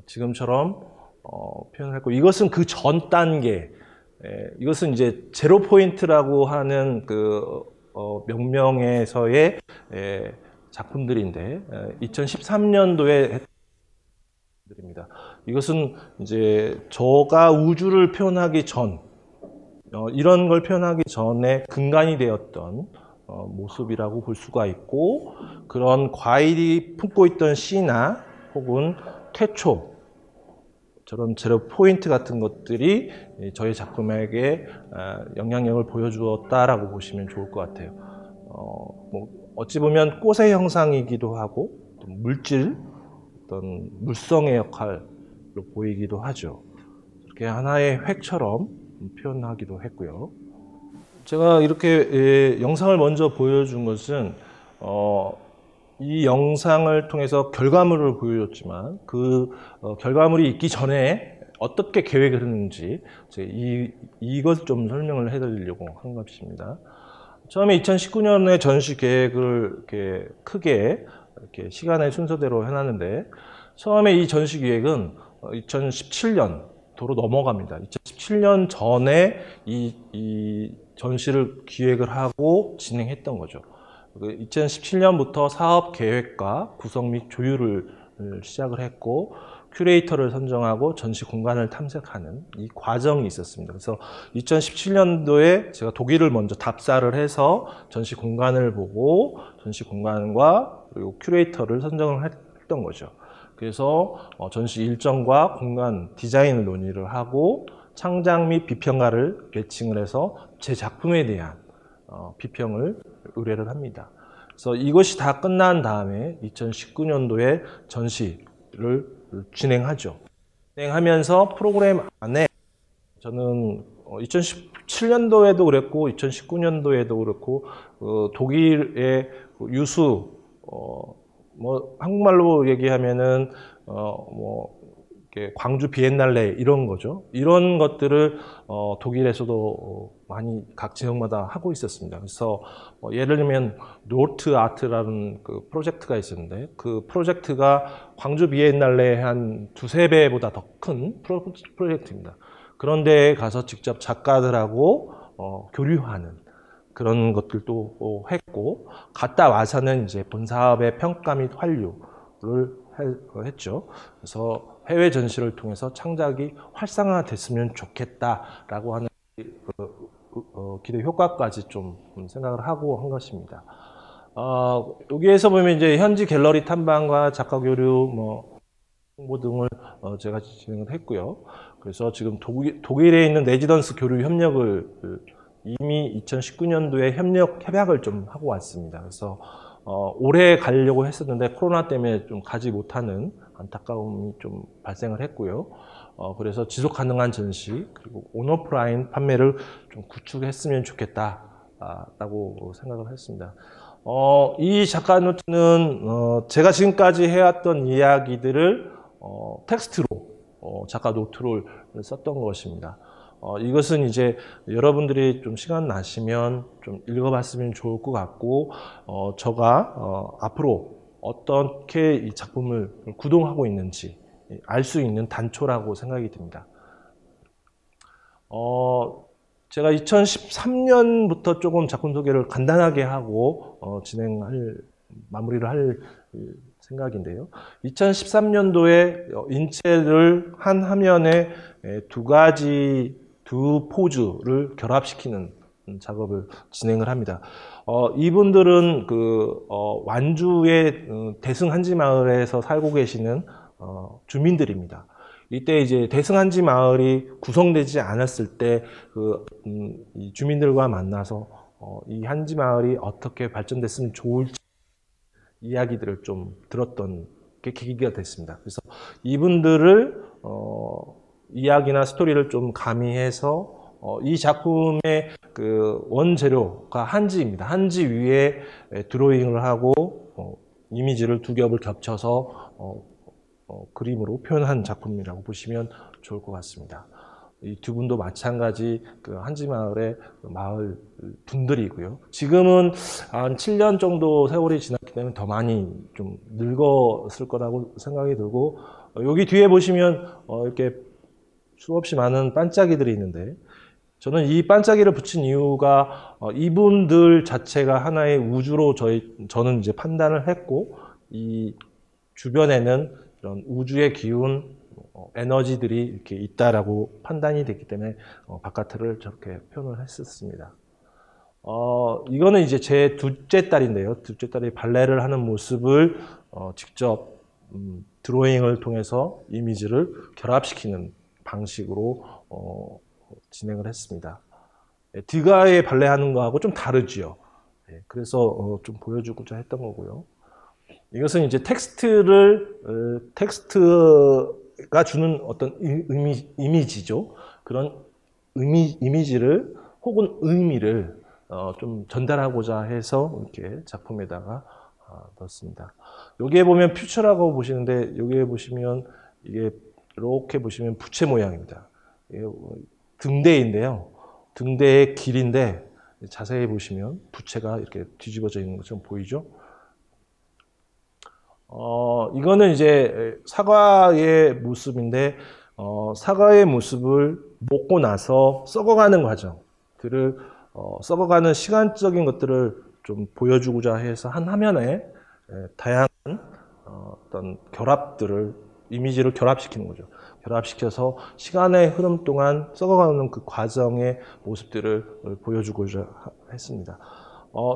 지금처럼 표현했고, 이것은 그 전 단계, 이것은 이제 제로 포인트라고 하는 그 명명에서의 작품들인데, 2013년도에 드립니다. 이것은 이제 저가 우주를 표현하기 전, 이런 걸 표현하기 전에 근간이 되었던 모습이라고 볼 수가 있고, 그런 과일이 품고 있던 씨나 혹은 태초, 저런 제로 포인트 같은 것들이 저희 작품에게 영향력을 보여주었다라고 보시면 좋을 것 같아요. 어찌 보면 꽃의 형상이기도 하고, 물질, 어떤 물성의 역할로 보이기도 하죠. 이렇게 하나의 획처럼 표현하기도 했고요. 제가 이렇게 영상을 먼저 보여준 것은 이 영상을 통해서 결과물을 보여줬지만, 그 결과물이 있기 전에 어떻게 계획을 했는지 이것 좀 설명을 해드리려고 한 것입니다. 처음에 2019년에 전시 계획을 이렇게 크게 이렇게 시간의 순서대로 해놨는데, 처음에 이 전시 기획은 2017년도로 넘어갑니다. 2017년 전에 이 전시를 기획을 하고 진행했던 거죠. 2017년부터 사업 계획과 구성 및 조율을 시작을 했고, 큐레이터를 선정하고 전시 공간을 탐색하는 이 과정이 있었습니다. 그래서 2017년도에 제가 독일을 먼저 답사를 해서 전시 공간을 보고 전시 공간과 그리고 큐레이터를 선정을 했던 거죠. 그래서 전시 일정과 공간 디자인을 논의를 하고, 창작 및 비평가를 개칭을 해서 제 작품에 대한 비평을 의뢰를 합니다. 그래서 이것이 다 끝난 다음에 2019년도에 전시를 진행하죠. 진행하면서 프로그램 안에 저는 2017년도에도 그랬고 2019년도에도 그렇고 독일의 유수 한국말로 얘기하면은 광주 비엔날레 이런 거죠. 이런 것들을 독일에서도 많이 각 지역마다 하고 있었습니다. 그래서 예를 들면 노트 아트라는 그 프로젝트가 있었는데, 그 프로젝트가 광주 비엔날레의 한 두세 배보다 더 큰 프로젝트입니다. 그런 데에 가서 직접 작가들하고 교류하는 그런 것들도 했고, 갔다 와서는 이제 본 사업의 평가 및 환류를 했죠. 그래서 해외 전시를 통해서 창작이 활성화됐으면 좋겠다라고 하는 기대 효과까지 좀 생각을 하고 한 것입니다. 여기에서 보면 이제 현지 갤러리 탐방과 작가 교류, 홍보 등을 제가 진행을 했고요. 그래서 지금 독일에 있는 레지던스 교류 협력을 이미 2019년도에 협약을 좀 하고 왔습니다. 그래서 올해 가려고 했었는데 코로나 때문에 좀 가지 못하는 안타까움이 좀 발생을 했고요. 그래서 지속 가능한 전시 그리고 온오프라인 판매를 좀 구축했으면 좋겠다라고 생각을 했습니다. 이 작가 노트는 제가 지금까지 해왔던 이야기들을 텍스트로 작가 노트를 썼던 것입니다. 이것은 이제 여러분들이 좀 시간 나시면 좀 읽어봤으면 좋을 것 같고, 제가 앞으로 어떻게 이 작품을 구동하고 있는지 알 수 있는 단초라고 생각이 듭니다. 제가 2013년부터 조금 작품 소개를 간단하게 하고 마무리를 할 생각인데요. 2013년도에 인체를 한 화면에 두 포즈를 결합시키는 작업을 진행을 합니다. 이분들은 완주의 대승 한지 마을에서 살고 계시는 주민들입니다. 이때 이제 대승 한지 마을이 구성되지 않았을 때 이 주민들과 만나서 이 한지 마을이 어떻게 발전됐으면 좋을지 이야기들을 좀 들었던 게 계기가 됐습니다. 그래서 이분들을 이야기나 스토리를 좀 가미해서 이 작품의 그 원재료가 한지입니다. 한지 위에 드로잉을 하고 이미지를 두 겹을 겹쳐서 그림으로 표현한 작품이라고 보시면 좋을 것 같습니다. 이 두 분도 마찬가지 그 한지 마을의 마을 분들이고요. 지금은 한 7년 정도 세월이 지났기 때문에 더 많이 좀 늙었을 거라고 생각이 들고, 여기 뒤에 보시면 이렇게 수없이 많은 반짝이들이 있는데, 저는 이 반짝이를 붙인 이유가 이분들 자체가 하나의 우주로 저는 이제 판단을 했고, 이 주변에는 이런 우주의 기운, 에너지들이 이렇게 있다라고 판단이 됐기 때문에 바깥을 저렇게 표현을 했었습니다. 이거는 이제 제 둘째 딸인데요. 둘째 딸이 발레를 하는 모습을 직접 드로잉을 통해서 이미지를 결합시키는 방식으로 진행을 했습니다. 드가의 발레 하는 거하고 좀 다르지요. 그래서 좀 보여주고자 했던 거고요. 이것은 이제 텍스트가 주는 어떤 이미지죠. 그런 이미지를 혹은 의미를 좀 전달하고자 해서 이렇게 작품에다가 넣었습니다. 여기에 보면 퓨처라고 보시는데, 여기에 보시면 이게 이렇게 보시면 부채 모양입니다. 등대인데요. 등대의 길인데 자세히 보시면 부채가 이렇게 뒤집어져 있는 것처럼 보이죠? 이거는 이제 사과의 모습인데, 사과의 모습을 먹고 나서 썩어가는 과정들을, 썩어가는 시간적인 것들을 좀 보여주고자 해서 한 화면에 다양한 어떤 결합들을, 이미지를 결합시키는 거죠. 결합시켜서 시간의 흐름 동안 썩어가는 그 과정의 모습들을 보여주고자 했습니다.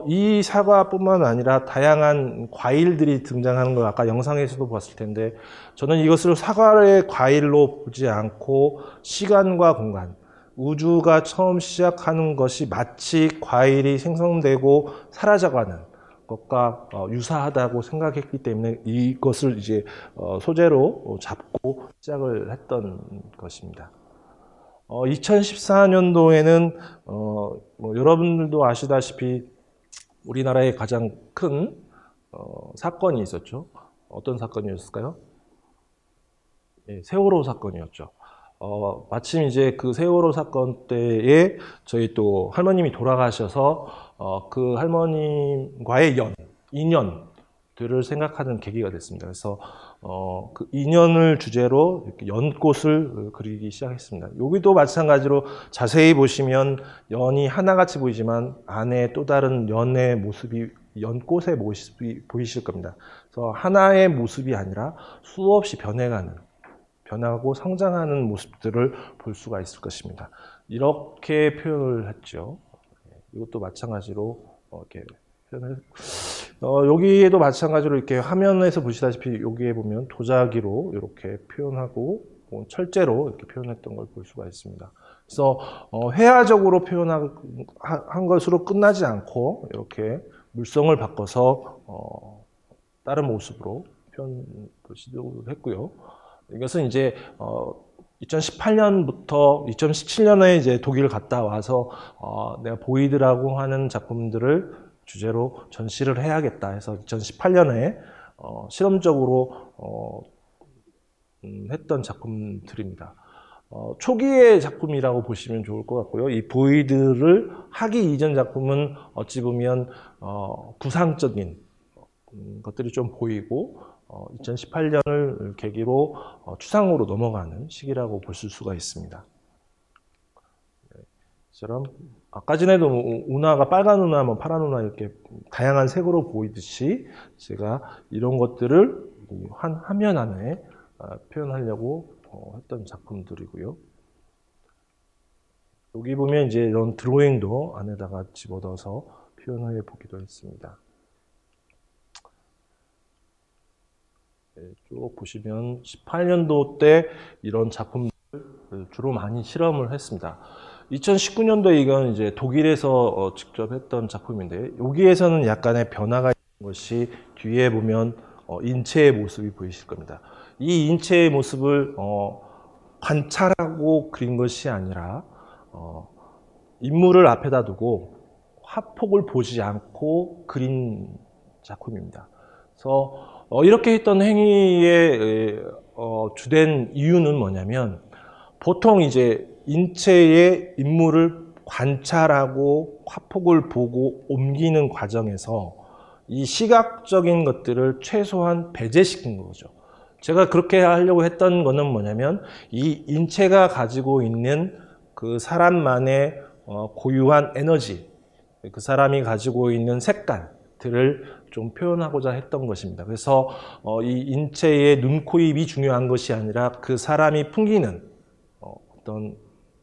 이 사과뿐만 아니라 다양한 과일들이 등장하는 걸 아까 영상에서도 봤을 텐데, 저는 이것을 사과의 과일로 보지 않고 시간과 공간, 우주가 처음 시작하는 것이 마치 과일이 생성되고 사라져가는 것과 유사하다고 생각했기 때문에 이것을 이제 소재로 잡고 시작을 했던 것입니다. 2014년도에는 여러분들도 아시다시피 우리나라의 가장 큰 사건이 있었죠. 어떤 사건이었을까요? 세월호 사건이었죠. 마침 이제 그 세월호 사건 때에 저희 또 할머님이 돌아가셔서 그 할머님과의 인연들을 생각하는 계기가 됐습니다. 그래서 그 인연을 주제로 이렇게 연꽃을 그리기 시작했습니다. 여기도 마찬가지로 자세히 보시면 연이 하나같이 보이지만 안에 또 다른 연의 모습이, 연꽃의 모습이 보이실 겁니다. 그래서 하나의 모습이 아니라 수없이 변하고 성장하는 모습들을 볼 수가 있을 것입니다. 이렇게 표현을 했죠. 이것도 마찬가지로 이렇게 표현을 여기에도 마찬가지로 이렇게 화면에서 보시다시피 여기에 보면 도자기로 이렇게 표현하고 철제로 이렇게 표현했던 걸 볼 수가 있습니다. 그래서 회화적으로 표현한 것으로 끝나지 않고 이렇게 물성을 바꿔서 다른 모습으로 표현을 시도를 했고요. 이것은 이제 2018년부터 2017년에 이제 독일을 갔다 와서 내가 보이드라고 하는 작품들을 주제로 전시를 해야겠다 해서 2018년에 실험적으로 했던 작품들입니다. 초기의 작품이라고 보시면 좋을 것 같고요. 이 보이드를 하기 이전 작품은 어찌 보면 구상적인 것들이 좀 보이고 2018년을 계기로 추상으로 넘어가는 시기라고 볼 수가 있습니다. 이처럼 아까 전에도 운하가 빨간 운하, 뭐 파란 운하 이렇게 다양한 색으로 보이듯이 제가 이런 것들을 한 화면 안에 표현하려고 했던 작품들이고요. 여기 보면 이제 이런 드로잉도 안에다가 집어넣어서 표현해 보기도 했습니다. 쭉 보시면 18년도 때 이런 작품들을 주로 많이 실험을 했습니다. 2019년도에 이건 이제 독일에서 직접 했던 작품인데, 여기에서는 약간의 변화가 있는 것이 뒤에 보면 인체의 모습이 보이실 겁니다. 이 인체의 모습을 관찰하고 그린 것이 아니라 인물을 앞에다 두고 화폭을 보지 않고 그린 작품입니다. 그래서 이렇게 했던 행위의 주된 이유는 뭐냐면, 보통 이제 인체의 인물을 관찰하고 화폭을 보고 옮기는 과정에서 이 시각적인 것들을 최소한 배제시킨 거죠. 제가 그렇게 하려고 했던 거는 뭐냐면, 이 인체가 가지고 있는 그 사람만의 고유한 에너지, 그 사람이 가지고 있는 색깔들을 좀 표현하고자 했던 것입니다. 그래서 이 인체의 눈, 코, 입이 중요한 것이 아니라 그 사람이 풍기는 어떤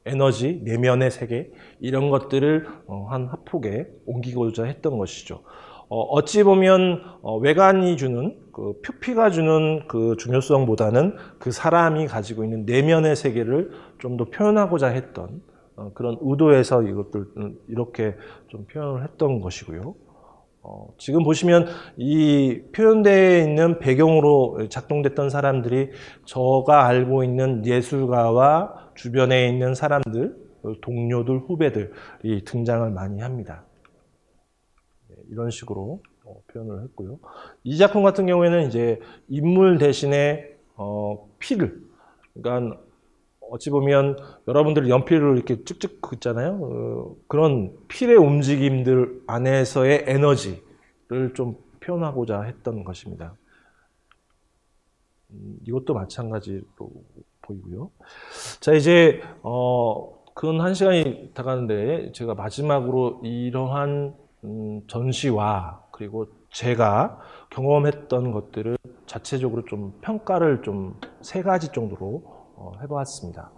에너지, 내면의 세계, 이런 것들을 한 화폭에 옮기고자 했던 것이죠. 어찌 보면 외관이 주는, 그 표피가 주는 그 중요성보다는 그 사람이 가지고 있는 내면의 세계를 좀 더 표현하고자 했던 그런 의도에서 이것들 이렇게 좀 표현을 했던 것이고요. 지금 보시면 이 표현되어 있는 배경으로 작동됐던 사람들이 제가 알고 있는 예술가와 주변에 있는 사람들, 동료들, 후배들이 등장을 많이 합니다. 이런 식으로 표현을 했고요. 이 작품 같은 경우에는 이제 인물 대신에 피를, 그러니까 어찌 보면 여러분들 연필을 이렇게 쭉쭉 긋잖아요. 그런 필의 움직임들 안에서의 에너지를 좀 표현하고자 했던 것입니다. 이것도 마찬가지로 보이고요. 자, 이제 근 1시간이 다 가는데 제가 마지막으로 이러한 전시와 그리고 제가 경험했던 것들을 자체적으로 좀 평가를 좀 3가지 정도로 해보았습니다.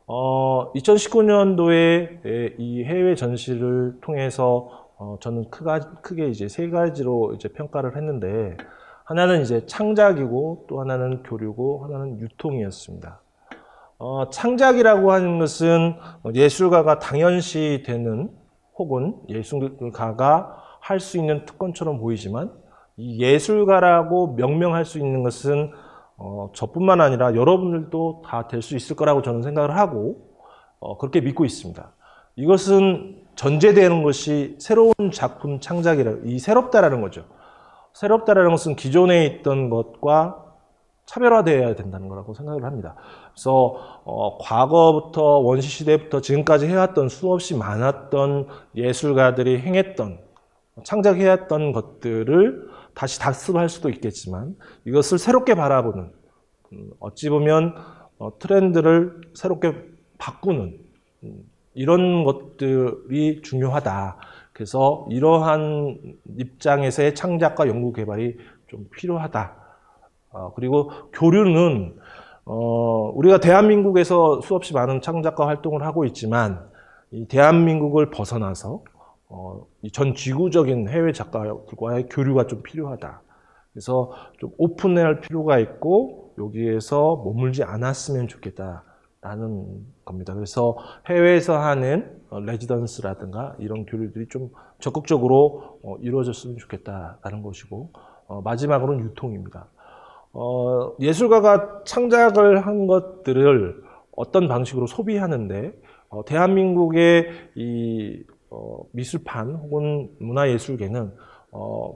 2019년도에 이 해외 전시를 통해서 저는 크게 이제 3가지로 이제 평가를 했는데, 하나는 이제 창작이고 또 하나는 교류고 하나는 유통이었습니다. 창작이라고 하는 것은 예술가가 당연시되는 혹은 예술가가 할 수 있는 특권처럼 보이지만, 이 예술가라고 명명할 수 있는 것은 저뿐만 아니라 여러분들도 다 될 수 있을 거라고 저는 생각을 하고 그렇게 믿고 있습니다. 이것은 전제되는 것이 새로운 작품 창작이라, 이 새롭다라는 거죠. 새롭다라는 것은 기존에 있던 것과 차별화되어야 된다는 거라고 생각을 합니다. 그래서 과거부터 원시시대부터 지금까지 해왔던 수없이 많았던 예술가들이 행했던, 창작해왔던 것들을 다시 답습할 수도 있겠지만, 이것을 새롭게 바라보는, 어찌 보면 트렌드를 새롭게 바꾸는 이런 것들이 중요하다. 그래서 이러한 입장에서의 창작과 연구 개발이 좀 필요하다. 그리고 교류는 우리가 대한민국에서 수없이 많은 창작과 활동을 하고 있지만, 이 대한민국을 벗어나서 이 전 지구적인 해외 작가들과의 교류가 좀 필요하다. 그래서 좀 오픈할 필요가 있고 여기에서 머물지 않았으면 좋겠다라는 겁니다. 그래서 해외에서 하는 레지던스라든가 이런 교류들이 좀 적극적으로 이루어졌으면 좋겠다라는 것이고, 마지막으로는 유통입니다. 예술가가 창작을 한 것들을 어떤 방식으로 소비하는데, 대한민국의 이 미술판 혹은 문화예술계는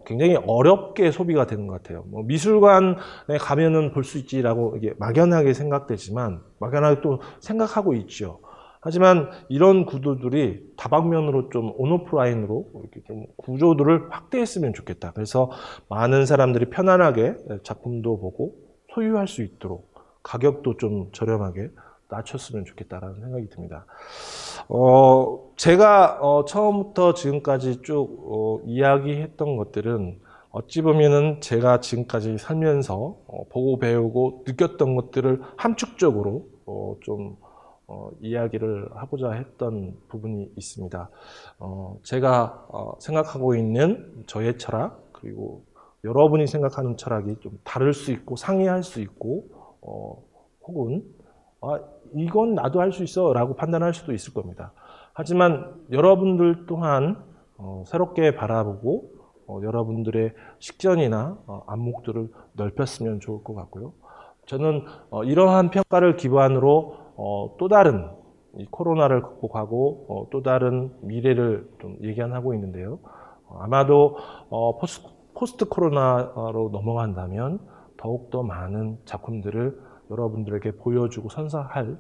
굉장히 어렵게 소비가 되는 것 같아요. 미술관에 가면은 볼 수 있지라고 이게 막연하게 생각되지만, 막연하게 또 생각하고 있죠. 하지만 이런 구도들이 다방면으로 좀 온오프라인으로 이렇게 좀 구조들을 확대했으면 좋겠다. 그래서 많은 사람들이 편안하게 작품도 보고 소유할 수 있도록, 가격도 좀 저렴하게 낮췄으면 좋겠다라는 생각이 듭니다. 제가 처음부터 지금까지 쭉 이야기했던 것들은 어찌 보면은 제가 지금까지 살면서 보고 배우고 느꼈던 것들을 함축적으로 좀 이야기를 하고자 했던 부분이 있습니다. 제가 생각하고 있는 저의 철학, 그리고 여러분이 생각하는 철학이 좀 다를 수 있고 상이할 수 있고 혹은 이건 나도 할 수 있어 라고 판단할 수도 있을 겁니다. 하지만 여러분들 또한 새롭게 바라보고 여러분들의 식견이나 안목들을 넓혔으면 좋을 것 같고요. 저는 이러한 평가를 기반으로 또 다른 이 코로나를 극복하고 또 다른 미래를 좀 예견하고 있는데요. 아마도 포스트 코로나로 넘어간다면 더욱더 많은 작품들을 여러분들에게 보여주고 선사할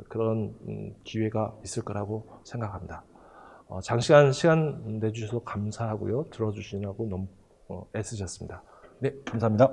그런 기회가 있을 거라고 생각합니다. 장시간 시간 내주셔서 감사하고요. 들어주시느라고 너무 애쓰셨습니다. 네, 감사합니다.